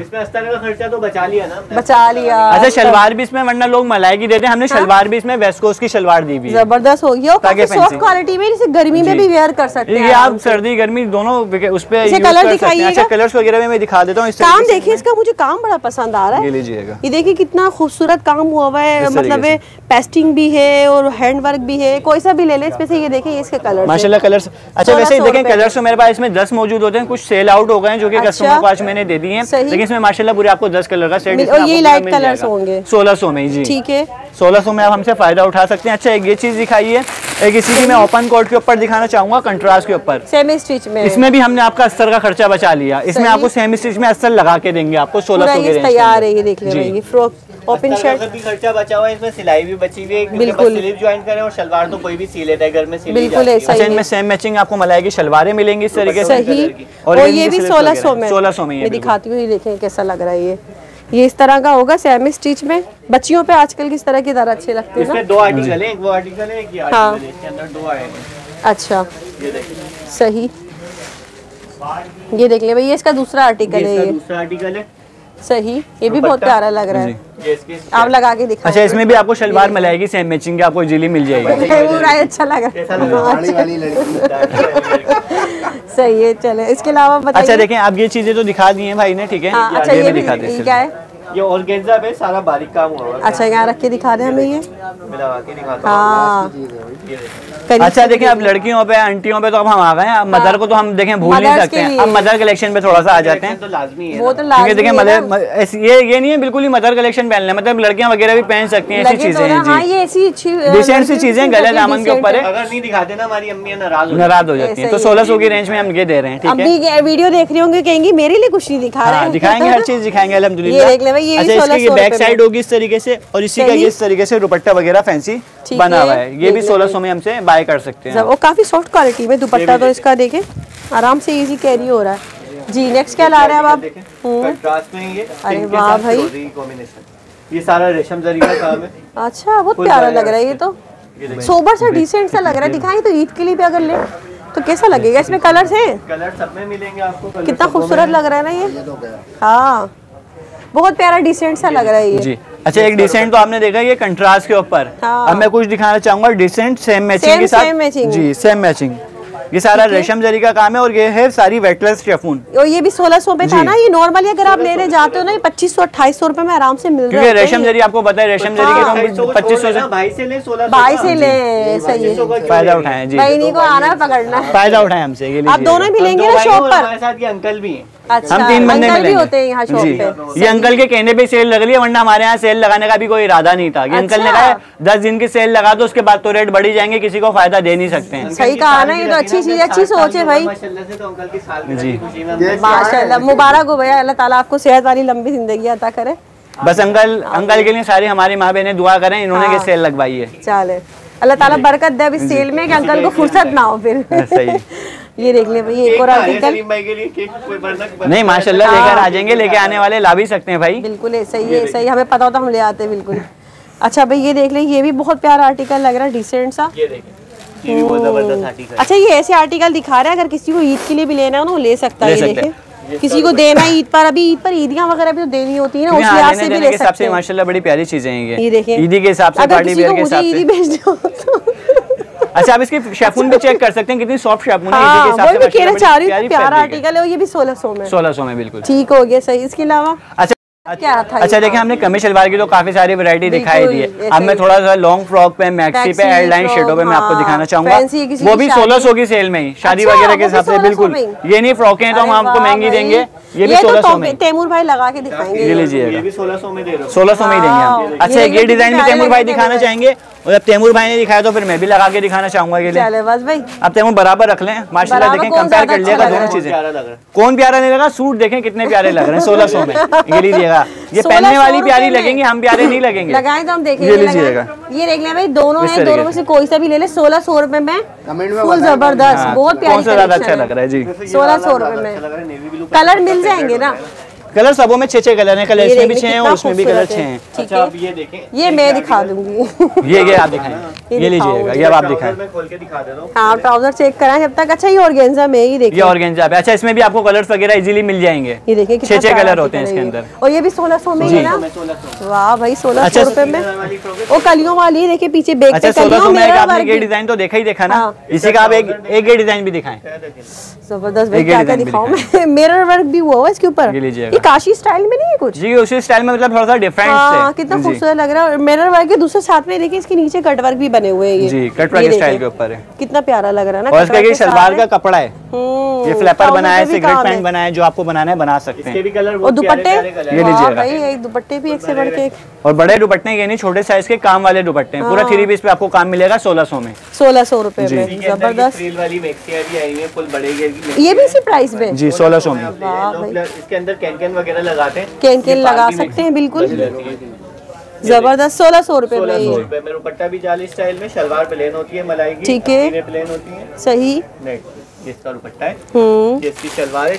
इसमें अस्तर का खर्चा तो बचा लिया ना, बचा लिया। अच्छा शलवार भी इसमें, वरना लोग मलाई की देते हैं, हमने शलवार भी इसमें वेस्ट कोस्ट की शलवार दी भी है। जबरदस्त हो गया, काफी सॉफ्ट क्वालिटी में, इसे गर्मी में भी वेयर कर सकते हैं आप, सर्दी गर्मी दोनों उस पे कलर दिखाइएगा। अच्छा कलर्स वगैरह में मैं दिखा देता हूँ। काम देखिए इसका, मुझे काम बड़ा पसंद आ रहा है। ये लीजिएगा, ये देखिए कितना खूबसूरत काम हुआ हुआ है, मतलब पेस्टिंग भी है और हैंड वर्क भी है। कोई सा भी ले ले इसमें से। ये देखिए इसके कलर माशाल्लाह कलर्स। अच्छा वैसे ही देखें कलर्स तो मेरे पास इसमें 10 मौजूद होते हैं, कुछ सेल आउट हो गए हैं जो कि कस्टमर को आज मैंने दे दिए हैं, लेकिन इसमें माशाल्लाह पूरे आपको 10 कलर का सेट और ये लाइट कलर्स होंगे 1600 में जी। ठीक है, 1600 में आप हमसे फायदा उठा सकते हैं। अच्छा एक ये चीज दिखाई है, एक इसी की मैं ओपन कोट के ऊपर दिखाना चाहूंगा, कंट्रास्ट के ऊपर सेमी स्टिच में। इसमें भी हमने आपका अस्तर का खर्चा बचा लिया। इसमें आपको सेमी स्टिच में अस्तर लगा के देंगे आपको 1600 के रेंज तैयार है। ये देख ले भाई, फ्रॉक ओपन शर्ट भी खर्चा बचा हुआ है, इसमें सिलाई भी बची हुई है। बिल्कुल स्लीव ज्वाइन करें और शलवार तो कोई भी सी लेता है घर में, बिल्कुल ऐसा ही। अच्छा इनमें सेम मैचिंग आपको मलाई की शलवारें मिलेंगी इस तरीके से। सही। और ये भी 1600 में। 1600 में मैं दिखाती हूँ, ये देखें कैसा लग रहा है। ये इस तरह का होगा सेमी स्टिच में। बच्चियों पे आजकल किस तरह की ज़्यादा अच्छे लगते हैं ना? इसमें 2 आर्टिकल है, एक वो आर्टिकल है, एक ये आर्टिकल है, इसके अंदर 2 आए हैं। अच्छा ये देखिए, सही, ये देख ले भैया, इसका दूसरा आर्टिकल है, ये दूसरा आर्टिकल है। सही, ये भी बहुत प्यारा लग रहा है। ये इसके आप लगा के दिखाओ। अच्छा, इसमें भी आपको शलवार मिलाएगी सेम मैचिंग की, आपको इजीली मिल जाएगी। अच्छा लग रहा है। सही है, चले इसके अलावा बताइए। अच्छा देखें, आप ये चीजें तो दिखा दी हैं भाई ने, ठीक है। अच्छा, ये भी क्या है? ये ऑर्गेन्जा पे सारा बारीक काम हुआ है। अच्छा, यहाँ रख के दिखा दे हमें, ये मिला के दिखाता हाँ। अच्छा देखें, अब लड़कियों पे आंटियों पे तो अब हम आ गए हैं, अब मदर को तो हम देखें भूल नहीं सकते हैं। अब मदर कलेक्शन पे थोड़ा सा आ जाते हैं, तो लाजमी है वो तो क्योंकि देखें मदर ये नहीं है बिल्कुल ही मदर कलेक्शन पहनना, मतलब लड़कियां वगैरह भी पहन सकती हैं ऐसी चीजें हैं। डिसेंट सी चीजें गले दामन के ऊपर है, अगर नहीं दिखाते ना हमारी अम्मी नाराज हो जाती है। तो 1600 की रेंज में हम ये दे रहे हैं, ठीक है। अभी वीडियो देख रही होंगी, कहेंगी मेरे लिए कुछ नहीं दिखा रहे हैं। दिखाएंगे, हर चीज दिखाएंगे अल्हम्दुलिल्लाह। अच्छा, इसकी बैक साइड होगी इस तरीके से, और इसी का इस तरीके से दुपट्टा वगैरह फैंसी बना हुआ है। ये भी 1600 में हमसे बाय कर सकते हैं। वो काफी सॉफ्ट क्वालिटी में दुपट्टा, तो इसका देखें आराम से इजी कैरी हो रहा है जी। नेक्स्ट क्या ला रहे हैं अब आप? कंट्रास्ट में ये अरे वाह भाई, कॉम्बिनेशन, ये सारा रेशम जरी का काम है। अच्छा, बहुत प्यारा लग रहा है, ये तो सोबर सा डिसेंट सा लग रहा है। दिखाई तो ईद के लिए भी अगर ले तो कैसा लगेगा? इसमें कलर्स हैं, कलर सब में मिलेंगे आपको। कितना खूबसूरत लग रहा है ना ये। हाँ, बहुत प्यारा डिसेंट सा लग रहा है ये जी। अच्छा, एक डिसेंट तो आपने देखा, ये कंट्रास्ट के ऊपर। अब मैं कुछ दिखाना चाहूंगा डिसेंट सेम मैचिंग के साथ जी, सेम मैचिंग। ये सारा रेशम जरी का काम है, और ये है सारी वेटलेस शेफून। और ये भी 1600 में था ना। ये नॉर्मली अगर आप लेने जाते हो ना, ये 2500-2800 रुपए में आराम से मिल रहा है। क्योंकि रेशम जरी आपको पता है, रेशम जरी के तो 2500 से 22 से ले 1600, 22 से ले। सही है, फायदा उठाएं जी, बहनी को आना पकड़ना है, फायदा उठाएं हमसे। आप दोनों भी लेंगे ना शॉप पर? हमारे साथ ये अंकल भी हैं। अच्छा, हम 3 बंदे अंकल भी मिलेंगे होते हैं यहाँ शॉप पे। ये अंकल के कहने पे सेल लग रही है, वरना हमारे यहाँ सेल लगाने का भी कोई इरादा नहीं था। ये अंकल ने कहा 10 दिन की सेल लगा दो, उसके बाद तो रेट बढ़ी जाएंगे, किसी को फायदा दे नहीं सकते हैं। सही कहा ना, ये तो अच्छी चीज, अच्छी सोच है भाई। माशाल्लाह, मुबारक हो भैया, अल्लाह ताला आपको सेहत वाली लंबी जिंदगी अता करे। बस अंकल के लिए सारी हमारी माँ बहनें दुआ करें, इन्होंने ये सेल लगवाई है। चले, अल्लाह ताला बरकत दे अभी सेल में, कि अंकल को फुर्सत ना हो फिर। सही। ये देख ले भाई, एक और आर्टिकल। नहीं माशाल्लाह, लेकर आ जाएंगे, लेके आने वाले ला भी सकते हैं भाई। बिल्कुल है, सही है, सही, हमें पता होता हम ले आते हैं बिल्कुल। अच्छा भाई, ये देख ले, ये भी बहुत प्यारा आर्टिकल लग रहा है, डिसेंट सा। ये देखिए, ये भी बहुत जबरदस्त आर्टिकल। अच्छा, ये ऐसे आर्टिकल दिखा रहे हैं, अगर किसी को ईद के लिए भी लेना हो ना, वो ले सकता है। ये देखें, किसी को देना ईद पर, अभी ईद पर ईदियां वगैरह भी तो देनी होती है ना, उस लिहाज से भी ले सकते हैं। माशाल्लाह बड़ी प्यारी चीजें हैं ये देखिए, ईदी के हिसाब से, पार्टी वेयर के हिसाब से। भेजनी हो तो अच्छा, आप इसकी शेफून भी चेक कर सकते हैं, कितनी सॉफ्ट शेफून है। हाँ, वो भी कहना चाह रही हूँ, प्यारा आर्टिकल है, और ये भी 1600 में। 1600 में बिल्कुल ठीक हो गया, सही। इसके अलावा क्या था? अच्छा देखिए, हमने कमी शलवार की तो काफी सारी वैरायटी दिखाई दी है। अब मैं थोड़ा सा लॉन्ग फ्रॉक पे, मैक्सी पे, एयरलाइन शेडो पे मैं आपको दिखाना चाहूंगा। वो भी 1600 की सेल में ही, शादी वगैरह के हिसाब से। बिल्कुल, ये नहीं फ्रॉकें हैं तो हम आपको महंगी देंगे, ये भी 1600 में। तैमूर भाई लगा के दिखाएंगे, ये लीजिएगा, ये भी 1600 में दे रहा हूं। 1600 में ही देंगे हम। अच्छा, ये डिजाइन भी तैमूर भाई दिखाना चाहेंगे, और जब तैमूर भाई ने दिखाया तो फिर मैं भी लगा के दिखाना चाहूंगा। ये भाई, अब तैमूर बराबर रख लें, माशाल्लाह। देखें, कंपेयर कर लिएगा दोनों चीजें, कौन प्यारा नहीं लगा। सूट देखें कितने प्यारे लग रहे हैं 1600 में, ये लीजिएगा। ये पहनने वाली प्यारी लगेंगे, हम प्यारे नहीं लगेंगे। लगाएं तो हम देखेंगे। ये लीजिएगा, ये देख लें भाई, दोनों हैं, दोनों में से कोई सा भी ले ले। 1600 रुपए में फुल जबरदस्त, बहुत प्यारी। कौन सा ज्यादा अच्छा लग रहा है जी? 1600 रुपए में कलर मिल जाएंगे ना? कलर सबों में 6 कलर हैं, कलर इसमें भी 6 हैं और उसमें भी कलर 6 हैं। ठीक है, ये देखें, ये मैं दिखा दूंगी। ये आप दिखाएं, ये लीजिएगा, ये अब आप दिखाएं। मैं खोल के दिखा देता हूं। हाँ, ट्राउजर चेक कराएं जब तक। अच्छा, ये ऑर्गेन्जा में ही देखिए, ये ऑर्गेन्जा पे। अच्छा, इसमें भी आपको कलर्स वगैरह इजीली मिल जाएंगे। ये देखिए, 6 कलर होते हैं इसके अंदर, और ये भी 1600 में ही ना? वाह भाई, 1600 रुपए में। वो कलियों वाली देखिए, पीछे बैक पे कलियों में। आपने ये डिजाइन तो देखा ही देखा ना, इसी का आप एक डिजाइन भी दिखाएं। जबरदस्त भाई, क्या दिखाऊं मैं? मिरर वर्क भी हुआ है इसके ऊपर। ये काशी स्टाइल में नहीं है कुछ? जी, उसी स्टाइल में, मतलब थोड़ा सा डिफरेंट है। कितना खूबसूरत लग रहा है। मिरर वर्क के दूसरे साथ में देखिए, इसके नीचे कट वर्क भी बने हुए हैं। ये जी, कट वर्क स्टाइल के ऊपर है, कितना प्यारा लग रहा है ना। और इसका ये सलवार का कपड़ा है, ये फ्लैपर बना है, सिगरेट पैंट बना है, जो आपको बनाना है बना सकते हैं। और दुपट्टे, ये लीजिएगा भाई, दुपट्टे भी एक से बढ़ के एक। और बड़े दुपट्टे ये नहीं, छोटे साइज के काम वाले दुपट्टे हैं। पूरा 3 पीस पे आपको काम मिलेगा 1600 में। 1600 रुपए में, जबरदस्त। ये भी इसी प्राइस में जी, 1600 में। इसके अंदर कैन वगैरह लगाते हैं, कैन लगा सकते हैं, बिल्कुल जबरदस्त। 1600 रुपए में। 1600 रुपए में दुपट्टा भी जाली स्टाइल में, शलवार प्लेन होती है मलाई की, ठीक है, प्लेन होती है। सही। ये इसका दुपट्टा है, ये इसकी सलवार है।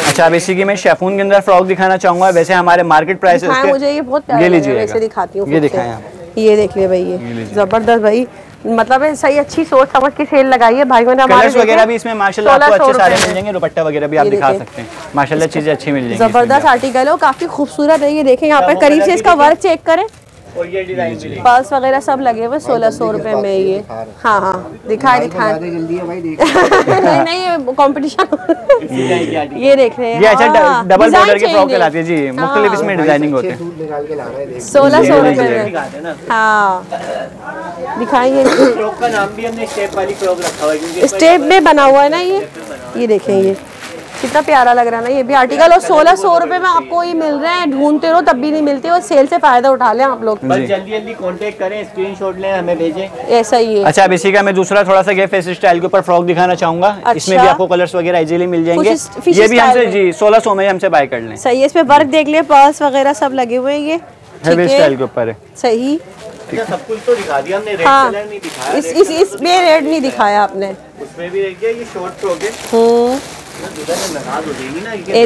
अच्छा, अब इसी की मैं शेफून के अंदर फ्रॉक दिखाना चाहूंगा। वैसे हमारे मार्केट प्राइस है उसके, मुझे ये बहुत प्यारा लग रहा है, वैसे दिखाती हूँ। ये दिखाएं आप, ये देख लिया भाई, ये जबरदस्त भाई, मतलब है सही, अच्छी सोच समझ के सेल लगाई है भाई ने। कलर्स वगैरह भी इसमें माशाल्लाह आपको अच्छे सारे मिल जाएंगे। दुपट्टा वगैरह भी आप दिखा सकते हैं, माशाल्लाह चीजें अच्छी मिल जाएंगी। जबरदस्त आर्टिकल है, काफी खूबसूरत है। ये देखें यहाँ पर करीब से इसका वर्क चेक करें, और ये डिजाइन भी पर्स वगैरह सब लगे हुए 1600 रुपए में। ये हाँ हाँ दिखाए नहीं नहीं कंपटीशन। ये देख रहे हैं, ये अच्छा डबल बॉर्डर के फ्रॉक कहलाती है जी, मुख्तलिफ इसमें डिजाइनिंग होते हैं। 1600 रुपए में। हाँ दिखाएंगे, फ्रॉक का नाम भी हमने स्टेप वाली फ्रॉक रखा हुआ है क्योंकि स्टेप में बना हुआ है ना। ये देखें, ये कितना प्यारा लग रहा है ना ये भी आर्टिकल। और 1600 रुपए में आपको ये मिल रहे हैं, ढूंढते रहो तब भी नहीं मिलते, और सेल से फायदा उठा लें आप लोग। बस जल्दी जल्दी कांटेक्ट करें, स्क्रीनशॉट लें, हमें भेजें। ऐसा ही है। अच्छा, अब इसी का मैं दूसरा थोड़ा सा गे फेस स्टाइल के ऊपर फ्रॉक दिखाना चाहूंगा। अच्छा? इसमें भी आपको कलर्स वगैरह इजीली मिल जाएंगे। ये भी हमसे जी 1600 में हमसे बाय कर लें। सही है, इसमें वर्क देख ले, पर्स वगैरह सब लगे हुए हैं। ये हेवी स्टाइल के ऊपर है। सही, सब कुछ तो दिखा दिया हमने, रेड हाँ, कलर नहीं दिखाया। इसमें रेड नहीं दिखाया आपने। उसमें भी देखिए ये शॉर्ट फ्रॉक है।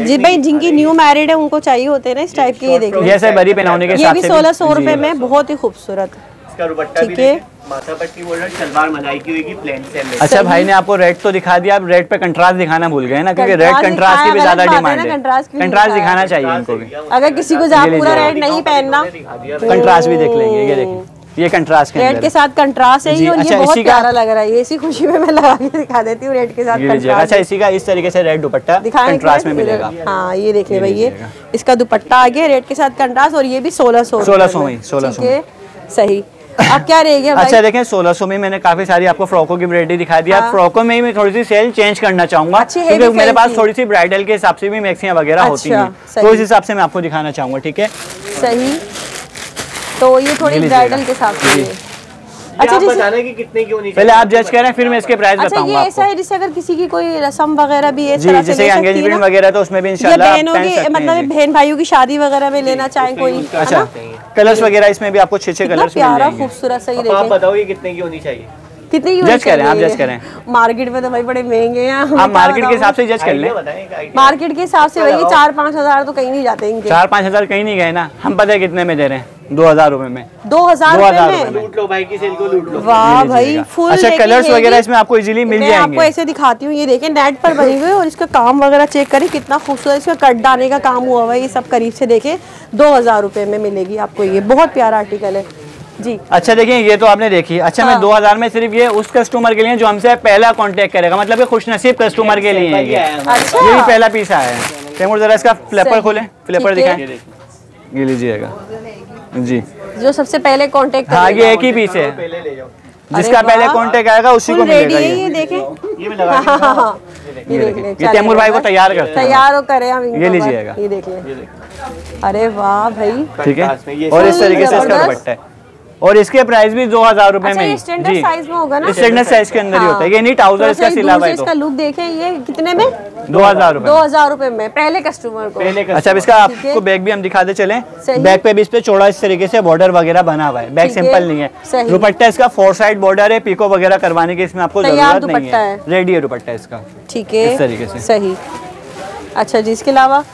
जी भाई, जिनकी न्यू मैरिड है उनको चाहिए होते हैं ना इस टाइप के। ये देखिए, जैसे बड़ी पहनाने के ये भी 1600 रुपए में, बहुत ही खूबसूरत। इसका दुपट्टा भी देखिए, माथा पट्टी बॉर्डर, सलवार मलाई की होगी, प्लेन सेम। अच्छा भाई ने आपको रेड तो दिखा दिया, आप रेड पे कंट्रास्ट दिखाना भूल गए ना, क्योंकि रेड कंट्रास्ट की भी ज्यादा डिमांड है। कंट्रास्ट दिखाना चाहिए इनको भी, अगर किसी को पूरा रेड नहीं पहनना, कंट्रास्ट भी देख लेंगे। ये देखिए, ये कंट्रास्ट के रेड के साथ कंट्रास्ट है ये, और ये बहुत प्यारा लग रहा है। ये इसी खुशी में मैं लगा के दिखा देती हूँ रेड के साथ कंट्रास्ट। अच्छा, इसी का इस तरीके से रेड दुपट्टा कंट्रास्ट में मिलेगा। हाँ ये देख ले भाई, ये इसका दुपट्टा आ गया रेड के साथ कंट्रास्ट, और ये भी 1600 में। 1600 सही। अब क्या रहेगा भाई? अच्छा देखें, 1600 में मैंने काफी सारी आपको फ्रॉकों की वैरायटी दिखा दिया। फ्रॉकों में ही मैं थोड़ी सी सेल चेंज करना चाहूंगा, क्योंकि मेरे पास थोड़ी सी ब्राइडल के हिसाब से भी मैक्सियां वगैरह होती हैं, तो इस हिसाब से मैं आपको दिखाना चाहूंगा। ठीक है, सही। तो ये थोड़ी ब्राइडल के हिसाब से। अच्छा, आप बताना कि कितने की होनी चाहिए, पहले आप जज करें, फिर मैं इसके प्राइस बताऊंगा आपको। ऐसा है जैसे अगर किसी की कोई रस्म वगैरह भी है, जैसे एंगेजमेंट वगैरह, तो उसमें भी इंशाल्लाह बहनों की, मतलब बहन भाइयों की शादी वगैरह में लेना चाहे कोई। अच्छा, कलर्स वगैरह इसमें भी आपको अच्छे अच्छे कलर्स मिल जाएंगे, खूबसूरत। सही, आप बताओ ये कितने की होनी चाहिए, कितनी की जज करें, आप जज करें। मार्केट में तो भाई बड़े महंगे हैं, आप मार्केट के हिसाब से जज कर लें। मार्केट के हिसाब से भाई 4-5 हजार तो कहीं नहीं जाते इनके। 4-5 हजार कहीं नहीं गए ना, हम पता है कितने में दे रहे हैं, 2000 रुपए में। 2000 में लूट लो भाई की सेल को, लूट लो। वाह भाई, फुल। अच्छा, कलर्स वगैरह इसमें आपको इजीली मिल जाएंगे। आपको ऐसे दिखाती हूँ, ये देखें नेट पर बनी हुई, और इसका काम वगैरह चेक करें कितना खूबसूरत, इसका कट डालने का काम हुआ हुआ है। ये सब करीब से देखें 2000 रुपए में मिलेगी आपको, ये बहुत प्यारा आर्टिकल है जी। अच्छा देखिए, ये तो आपने देखी। अच्छा, मैं 2000 में सिर्फ ये उस कस्टमर के लिए जो हमसे पहला कांटेक्ट करेगा, मतलब ये खुशनसीब कस्टमर के लिए है ये। अच्छा, ये भी पहला पीस आया है। तैमूर जरा इसका फ्लिपर खोलें, फ्लिपर दिखाएं, ये लीजिएगा जी। जो सबसे पहले कांटेक्ट, हाँ ये एक ही पीस है, पहले ले जाओ, जिसका पहले कांटेक्ट आएगा उसी को मिलेगा। ये देखें, ये भी लगा ये तैमूर भाई को तैयार करते हैं, तैयार करें हम। ये लीजिएगा, ये देख लें। अरे वाह भाई, ठीक है। और इस तरीके से इसका दुपट्टा है, और इसके प्राइस भी 2000 रुपए में। स्टैंडर्ड साइज में होगा ना, स्टैंडर्ड साइज के अंदर ही होता है। ये नहीं ट्राउजर इसका सिला हुआ है। इसका लुक देखें, ये कितने में? 2000 रुपए। 2000 रुपए में पहले कस्टमर को। अच्छा, अब इसका आपको बैग भी हम दिखाते चले। बैग पे भी इस पे चौड़ा इस तरीके से बॉर्डर वगैरह बना हुआ है, बैग सिंपल नहीं है। दुपट्टा इसका 4 साइड बॉर्डर है, पीको वगैरह करवाने की इसमें आपको जरूरत नहीं है, रेडी है दुपट्टा इसका। ठीक है, इस तरीके से। सही। अच्छा जी, इसके अलावा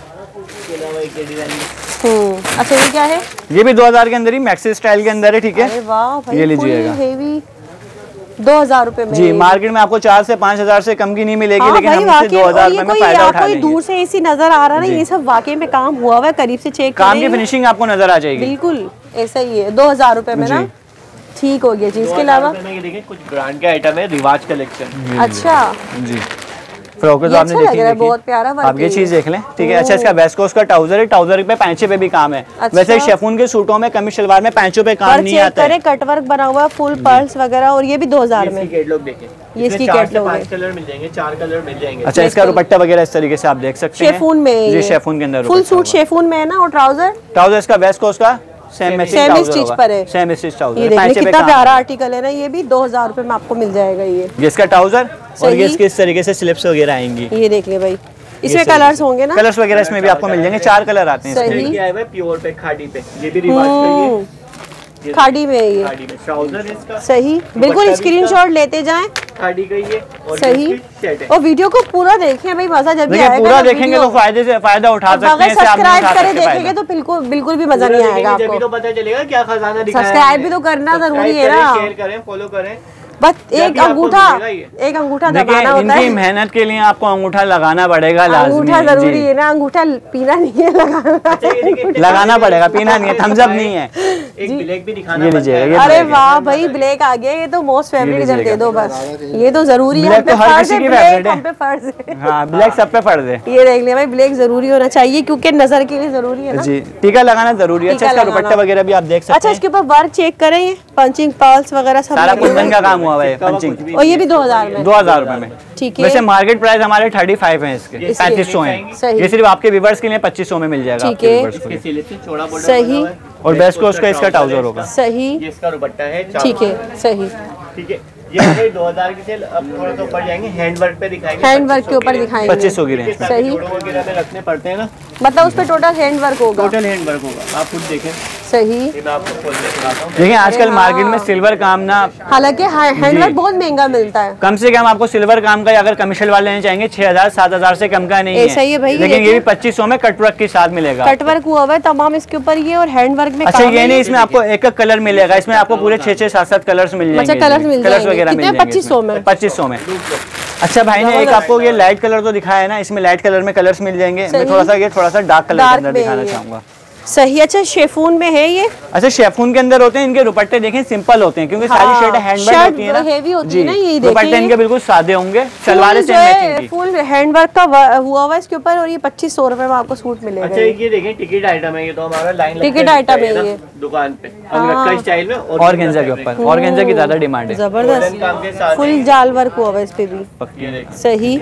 अच्छा ये क्या है? ये भी 2000 के अंदर ही मैक्सी स्टाइल के अंदर है। ठीक है, अरे वाह भाई, ये लीजिएगा, 2000 रुपए में जी। मार्केट में आपको 4 से 5000 से कम की नहीं मिलेगी, लेकिन हम इसे 2000 में फायदा उठा लेंगे। दूर से ऐसी नजर आ रहा है ना, ये सब वाकई में काम हुआ हुआ है, करीब से चेक काम की फिनिशिंग आपको नजर आ जाएगी। बिल्कुल ऐसा ही है, 2000 रुपए में ना, ठीक हो गया जी। इसके अलावा कुछ ब्रांड के आइटम है, रिवाज कलेक्शन। अच्छा जी, फ्रॉक तो आपने देखी है, बहुत प्यारा वर्क, आप ये चीज देख लें। ठीक है। अच्छा, इसका वेस्ट कोस्ट का ट्राउजर है, ट्राउजर पे पैंचे पे भी काम है। वैसे शेफून के सूटों में, कमीज शलवार में पैंचों पे काम नहीं आता है। कट वर्क बना हुआ, फुल पर्ल्स वगैरह, और ये भी 2000 में। कैटलॉग देखें, ये इसकी कैटलॉग है, 5 कलर मिल जाएंगे, 4 कलर मिल जाएंगे। अच्छा, इसका दुपट्टा वगैरह इस तरीके से आप देख सकते हैं, शेफून में। जी, शेफून के अंदर फुल सूट शेफून में है ना, और ट्राउजर इसका वेस्ट कोस्ट का सेम स्टिच पर है, सेम स्टिच ट्राउजर। ये देखिए कितना प्यारा आर्टिकल है ना, ये भी 2000 रुपए में आपको मिल जाएगा। ये इसका ट्राउजर, और ये इसके इस तरीके से स्लिप्स वगैरह आएंगी। ये देख ले भाई, इसमें कलर्स होंगे ना, कलर्स वगैरह इसमें भी आपको मिल जाएंगे। 4 कलर आते हैं इसमें। प्योर पे, खादी पे, ये भी रिवाज का खाड़ी में है ये, खाड़ी में ट्राउजर इसका। सही, बिल्कुल स्क्रीनशॉट लेते जाएं। खाड़ी का ये और सही, और वीडियो को पूरा देखें भाई, मजा जब भी आएगा पूरा देखेंगे तो फायदा उठा सकते हैं। सब्सक्राइब करे देखेंगे तो बिल्कुल भी मजा नहीं आएगा आपको। तो पता चलेगा क्या खजाना दिखाया है। सब्सक्राइब भी तो करना जरूरी है ना, शेयर करें, फॉलो करें। बस एक अंगूठा दबाना होता है। इनकी मेहनत के लिए आपको अंगूठा लगाना पड़ेगा, अंगूठा जरूरी है ना, अंगूठा पीना नहीं है, लगाना पड़ेगा, पीना नहीं है, थम्स अप नहीं है। एक ब्लैक भी दिखाना पड़ता है। अरे वाह भाई, ब्लैक आ गया, ये तो मोस्ट फेवरेट, इधर दे दो बस, ये तो जरूरी है, ब्लैक तो हर किसी की फेवरेट है। हाँ, ब्लैक सब पे फर्ज है। ये देख लिया भाई, ब्लैक जरूरी होना चाहिए क्योंकि नजर के लिए जरूरी है ना जी, टीका लगाना जरूरी है। अच्छा, इसका दुपट्टा वगैरह भी आप देख सकते हैं। अच्छा, इसके ऊपर वर्क चेक करें, ये पंचिंग पर्ल्स वगैरह सब सारा कुंदन का काम हुआ है, पंचिंग, और ये भी 2000 में, 2000 रुपए में। ठीक है, वैसे मार्केट प्राइस हमारे 35 है, इसके 3500 है। ये सिर्फ आपके व्यूअर्स के लिए 2500 में मिल जाएगा। ठीक है, सही, और बेस्ट को उसका इसका ट्राउजर होगा। सही, ये इसका दुपट्टा है। ठीक है, सही, ठीक है। ये 2000 की सेल, अब थोड़ा सा ऊपर जाएंगे, हैंड वर्क पे दिखाएंगे, हैंड वर्क के ऊपर दिखाएंगे 2500 की रेंज में। सही, वगैरह में रखने पड़ते हैं ना, मतलब उस पे टोटल हैंड वर्क होगा, टोटल हैंड वर्क होगा, आप खुद देखें। सही, मैं आपको खोल के दिखाता हूं। देखिए आजकल मार्केट में सिल्वर काम ना, हालांकि हैंड वर्क बहुत महंगा मिलता है, कम से कम आपको सिल्वर काम का अगर कमर्शियल वाले लेना चाहेंगे 6000 7000 से कम का नहीं है। सही है भाई, लेकिन ये भी 2500 में कट वर्क के साथ मिलेगा। कट वर्क हुआ है तमाम इसके ऊपर ये, और हैंड वर्क में अच्छा, ये नहीं, इसमें आपको एक कलर मिलेगा, इसमें आपको पूरे 6-6 7-7 कलर्स मिल जाएंगे। अच्छा, कलर्स मिल कलर्स वगैरह जाएंगे, मिल जाएंगे 2500 में। 2500 में। अच्छा भाई ने एक आपको ये लाइट कलर तो दिखाया है ना, इसमें लाइट कलर में कलर्स मिल जाएंगे। मैं थोड़ा सा डार्क कलर के अंदर दिखाना चाहूंगा। सही, अच्छा शेफून में है ये। अच्छा, शेफून के अंदर होते हैं, इनके दुपट्टे देखें सिंपल होते हैं क्योंकि सारी शर्ट हैंडवर्क होती है ना, हेवी होती है ना, ये दुपट्टे इनके बिल्कुल सादे होंगे, सलवार सेम मैचिंग की, फुल हैंडवर्क का हुआ हुआ इसके ऊपर, और ये 2500 रुपए में आपको सूट मिलेगा। अच्छा, ये देखें टिकट आइटम है, ये तो हमारा लाइन टिकट आइटम है ये दुकान पे, अंगरखा स्टाइल में, ऑर्गेन्जा के ऊपर, ऑर्गेन्जा की ज्यादा डिमांड है। जबरदस्त, फुल जाल वर्क हुआ हुआ इस पे भी। सही,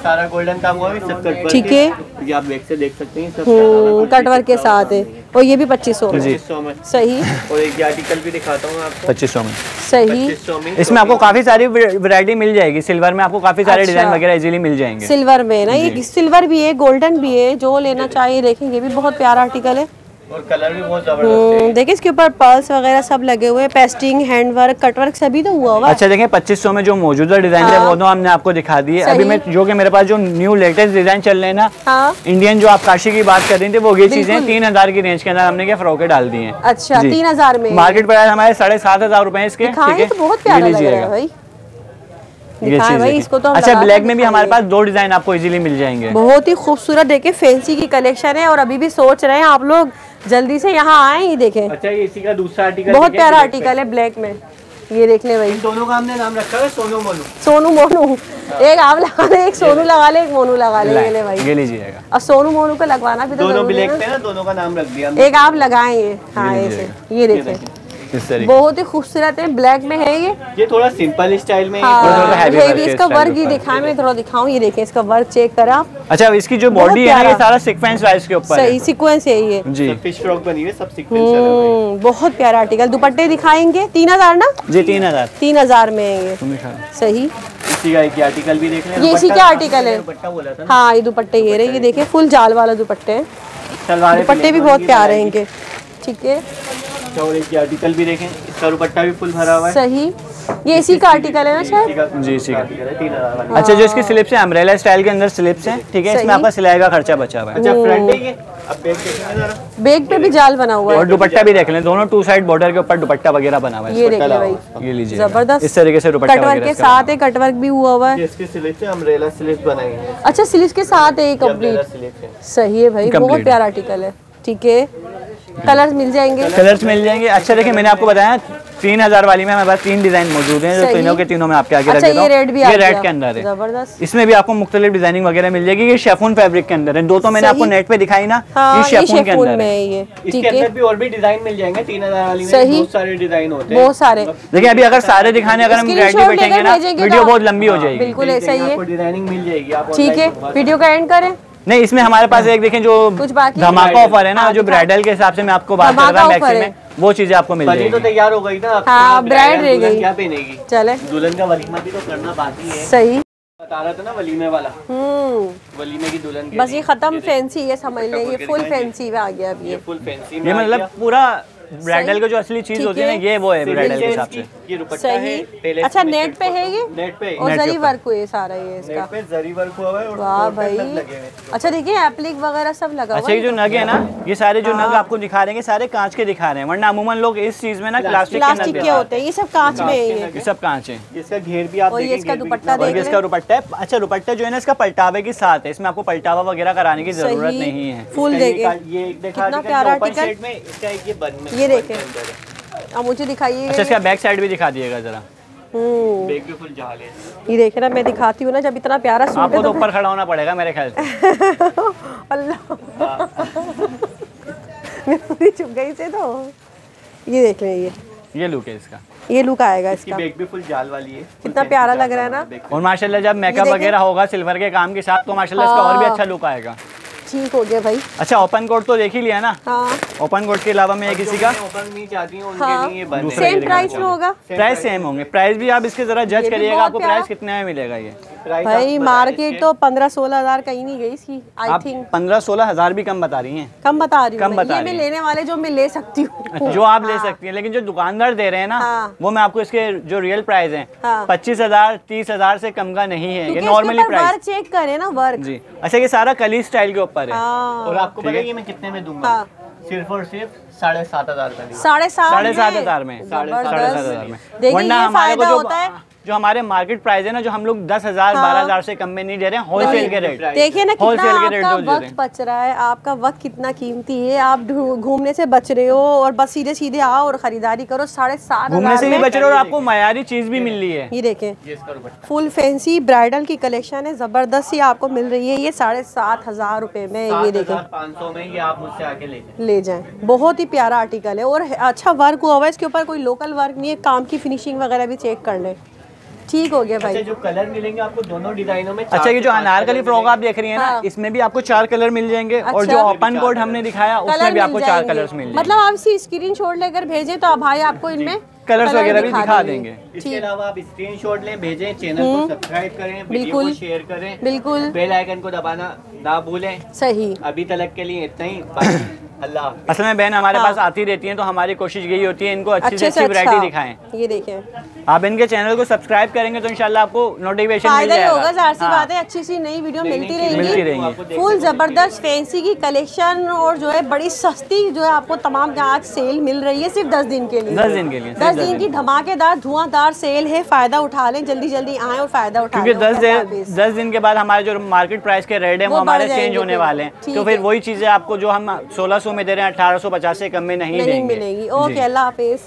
सारा गोल्डन काम हुआ है, सब कट वर्क। ठीक है, ये आप बैक से देख सकते हैं, सब कट वर्क के साथ है, और ये भी 2500 में। सही, और एक आर्टिकल भी दिखाता हूँ आपको 2500 में। सही, 2500 में। इसमें आपको काफी सारी वैरायटी मिल जाएगी, सिल्वर में आपको काफी सारे डिजाइन वगैरह इजीली मिल जाएंगे। सिल्वर में ना, ये सिल्वर भी है, गोल्डन भी है, जो लेना चाहिए देखेंगे, भी बहुत प्यारा आर्टिकल है, और कलर भी बहुत जबरदस्त है। देखिए इसके ऊपर पर्ल्स वगैरह सब लगे हुए, पेस्टिंग, हैंडवर्क, कटवर्क सभी तो हुआ हुआ। अच्छा, देखें 2500 में जो मौजूदा डिजाइन है वो तो हमने आपको दिखा दी है। अभी मैं जो कि मेरे पास जो न्यू लेटेस्ट डिजाइन चल रहे हैं ना, इंडियन जो आप काशी की बात कर रही थी, वो ये चीजें 3000 की रेंज के अंदर हमने क्या फ्रॉके डाल दी है। अच्छा, 3000 में मार्केट प्राइस हमारे 7500 रुपए इसके। बहुत प्यारा लग रहा है भाई, भाई इसको तो। अच्छा, ब्लैक में भी हमारे पास 2 डिजाइन आपको इजीली मिल जाएंगे, बहुत ही खूबसूरत, देखे फैंसी की कलेक्शन है, और अभी भी सोच रहे हैं आप लोग जल्दी से यहाँ आए, ये देखें। अच्छा, ये इसी का दूसरा आर्टिकल, बहुत प्यारा आर्टिकल है ब्लैक में, ये देख ले भाई। दोनों का हमने नाम रखा है सोनू मोनू। सोनू मोनू, एक आप लगा ले, एक सोनू लगा ले, एक मोनू लगा ले, ये ले भाई, ये लीजिएगा। और सोनू मोनू को लगवाना भी तो दोनों ब्लैक पे ना, दोनों का नाम रख दिया, एक आप लगाएंगे। हाँ, ऐसे ये देखें, बहुत ही खूबसूरत है, ब्लैक में है ये थोड़ा सिंपल स्टाइल में। हेवी इसका वर्क ही दिखाएं, मैं थोड़ा दिखाऊं, ये देखें इसका वर्क चेक करा आप। अच्छा, इसकी जो बॉडी है ना, ये सारा सीक्वेंस वाइज के ऊपर सही सीक्वेंस है ये जी, फिश फ्रॉक बनी हुई है, सब सीक्वेंस। बहुत प्यारा आर्टिकल, दुपट्टे दिखाएंगे 3000 ना जी, 3000 में है ये। सही, इसी का एक आर्टिकल भी देख लें, ये इसी का आर्टिकल है। हाँ, ये दुपट्टे ये रहे, ये देखें फुल जाल वाला दुपट्टे हैं, दुपट्टे भी बहुत प्यारे हैं इनके। ठीक है, और एक आर्टिकल भी देखें, इसका दुपट्टा भी फुल भरा हुआ है। सही, ये इसी का आर्टिकल है ना शायद जी, इसी का। अच्छा, जो इसकी स्लिप्स है अम्ब्रेला स्टाइल के अंदर स्लिप्स हैं, ठीक है, इसमें आपका सिलाई का खर्चा बचा हुआ है। अच्छा, फ्रंट है ये, अब बैक देखेंगे जरा, बैक पे भी जाल बना हुआ है, और दुपट्टा भी देख लें, दोनों 2 साइड बॉर्डर के ऊपर दुपट्टा वगैरह बना हुआ है। ये देख ले भाई, ये लीजिए, जबरदस्त, इस तरीके से दुपट्टा कटवर्क के साथ है, कटवर्क भी हुआ हुआ है। इसकी स्लिप्स है, अम्ब्रेला स्लिप्स बनाई है। अच्छा, स्लीव्स के साथ है कंप्लीट। सही है भाई, बहुत प्यारा आर्टिकल है। ठीक है, कलर्स मिल जाएंगे, कलर्स मिल जाएंगे। अच्छा, देखिए मैंने आपको बताया 3000 वाली में हमारे पास 3 डिजाइन मौजूद हैं, जो तीनों के तीनों में आपके आगे रख देता हूं। ये रेड के अंदर है, जबरदस्त, इसमें भी आपको मुख्तलिफ डिजाइनिंग वगैरह मिल जाएगी। ये शेफून फैब्रिक के अंदर है, 2 तो मैंने आपको नेट पे दिखाई ना, ये शेफून के अंदर है। इसके अंदर भी और भी डिजाइन मिल जाएंगे 3000 वाली में, बहुत सारे डिजाइन होते हैं, बहुत सारे। देखिए अभी अगर सारे दिखाने अगर हम रेडी बैठेंगे ना, वीडियो बहुत लंबी हो जाएगी। बिल्कुल ऐसा ही है, डिजाइनिंग मिल जाएगी। ठीक है, वीडियो का एंड करें। नहीं, इसमें हमारे पास एक देखें जो धमाका ऑफर है ना, जो ब्राइडल के हिसाब से मैं आपको बात कर रहा हूँ, वो चीजें आपको मिल जाएगी। तो तैयार हो गई ना, हाँ, ब्राइड रह गई, क्या पहनेगी, चले दुल्हन का वलीमा भी तो करना बाकी है। सही बता रहा था ना वलीमे वाला, वलीमे की दुल्हन के बस ये खत्म फैंसी है, समझ ले, ये फुल फैंसी में आ गया अभी, ये फुल फैंसी में, ये मतलब पूरा ब्राइडल का जो असली चीज होती है ना, ये वो है ब्राइडल के हिसाब से। ये दुपट्टा है पहले। अच्छा नेट पे है ये? नेट पे और जरी वर्क हुआ है सारा ये इसका। नेट पे जरी वर्क हुआ है और वाह भाई। अच्छा देखिए एप्लिक वगैरह सब लगा हुआ है। अच्छा ये जो नग है ना, ये सारे जो नग आपको दिखा रहे हैं सारे कांच के दिखा रहे हैं, वरना अमूमन लोग इस चीज में ना प्लास्टिक के होते हैं। ये सब कांच में है, ये सब कांच है। इसका घेर भी आप देखेंगे, इसका दुपट्टा देख इसका दुपट्टा है। अच्छा दुपट्टा जो है ना इसका पलटावे के साथ है, इसमें आपको पलटावा वगैरह कराने की जरूरत नहीं है। फुल देखे ये कितना प्यारा आर्टिकल में इसका एक ये बन में ये देखें। अब मुझे दिखाइए। अच्छा इसका बैक साइड भी दिखा दिएगा जरा। बैक भी फुल जाल है। ये देखे ना, मैं दिखाती हूँ ना, जब इतना प्यारा सूट है आपको तो ऊपर खड़ा होना पड़ेगा मेरे ख्याल से। अल्लाह मैं पूरी चुप गई से। तो ये देख लें, ये लुक है इसका, ये लुक आएगा इसका। बैक भी फुल जाल वाली है, कितना प्यारा लग रहा है ना। और माशाल्लाह जब मेकअप वगैरह होगा सिल्वर के काम के साथ तो माशाल्लाह इसका और भी अच्छा लुक आएगा। ठीक हो गया भाई। अच्छा ओपन कोट तो देख ही लिया ना। हाँ। ओपन कोट के अलावा मैं किसी का ओपन नहीं चाहती हूँ उनके लिए बंद है। सेम प्राइस में होगा? प्राइस सेम होंगे। प्राइस भी आप इसके जरा जज करिएगा, आपको प्राइस कितने में मिलेगा। ये भाई मार्केट तो 15-16 हज़ार कहीं नहीं गई इसकी। आई थिंक 15-16 हज़ार भी कम बता रही हैं। कम बता रही हूँ। कम बता ये मैं लेने वाले जो मैं ले सकती हूँ जो आप ले सकती हैं, लेकिन जो दुकानदार दे रहे हैं ना वो मैं आपको इसके जो रियल प्राइस हैं 25,000 30,000 से कम का नहीं है। ये नॉर्मली प्राइस वर्क चेक करें ना, वर्क जी। अच्छा ये सारा कली स्टाइल के ऊपर है। और आपको पता है मैं कितने में दूंगा? सिर्फ और सिर्फ 7,500 का। 7,500 में। 7,500 में। वरना हमारे को जो हमारे मार्केट प्राइस है ना, जो हम लोग 10,000 12,000 से कम में नहीं दे रहे हैं, होलसेल के रेट। देखिए ना कितना आपका वक्त बच रहा है, आपका वक्त कितना कीमती है। आप घूमने से बच रहे हो और बस सीधे सीधे आओ और खरीदारी करो। 7,500 घूमने से भी बच रहे हो और आपको मयारी चीज भी मिल रही है। ये देखें फुल फैंसी ब्राइडल की कलेक्शन है, जबरदस्त ही आपको मिल रही है। ये 7,500 रुपए में। ये देखें 500 में ये आप मुझसे आके ले जाएं। बहुत ही प्यारा आर्टिकल है और अच्छा वर्क हुआ हुआ है इसके ऊपर, कोई लोकल वर्क नहीं है। काम की फिनिशिंग वगैरह भी चेक कर लें। ठीक हो गया भाई। अच्छा जो कलर मिलेंगे आपको दोनों डिजाइनों में। अच्छा ये जो अनारकली फ्रॉक आप देख रही हैं ना, इसमें भी आपको 4 कलर मिल जाएंगे। और जो ओपन कोट हमने दिखाया उसमें भी आपको 4 कलर्स मिल जाएंगे। मतलब आप इसी स्क्रीनशॉट लेकर भेजें तो भाई आपको इनमें कलर्स वगैरह भी दिखा देंगे। इसके अलावा आप स्क्रीनशॉट लें, भेजें, चैनल को सब्सक्राइब करें, वीडियो को शेयर करें, बिल्कुल बेल आइकन को दबाना ना भूलें। सही। अभी तक के लिए इतना ही। अल्लाह। असल में बहन हमारे पास आती रहती हैं तो हमारी कोशिश यही होती है इनको अच्छी से अच्छी वैरायटी दिखाएं। ये देखें आप इनके चैनल को सब्सक्राइब करेंगे तो इंशाल्लाह आपको नोटिफिकेशन मिल जाएगा। होगा ज़ाहिर सी बात है, अच्छी सी नई वीडियो मिलती रहेंगी। फुल जबरदस्त फैंसी की कलेक्शन और जो है बड़ी सस्ती जो है आपको तमाम आज सेल मिल रही है सिर्फ 10 दिन के लिए। 10 दिन के लिए 10 दिन की धमाकेदार धुआंधार सेल है। फायदा उठा लें, जल्दी जल्दी आए और फायदा उठा लें। क्योंकि 10 दिन के बाद हमारे जो मार्केट प्राइस के रेट है वो हमारे चेंज होने वाले हैं। तो फिर वही चीजें आपको जो हम 1600 में दे रहे हैं 1850 से कम में नहीं मिलेंगी। ओके अल्लाह हाफिज।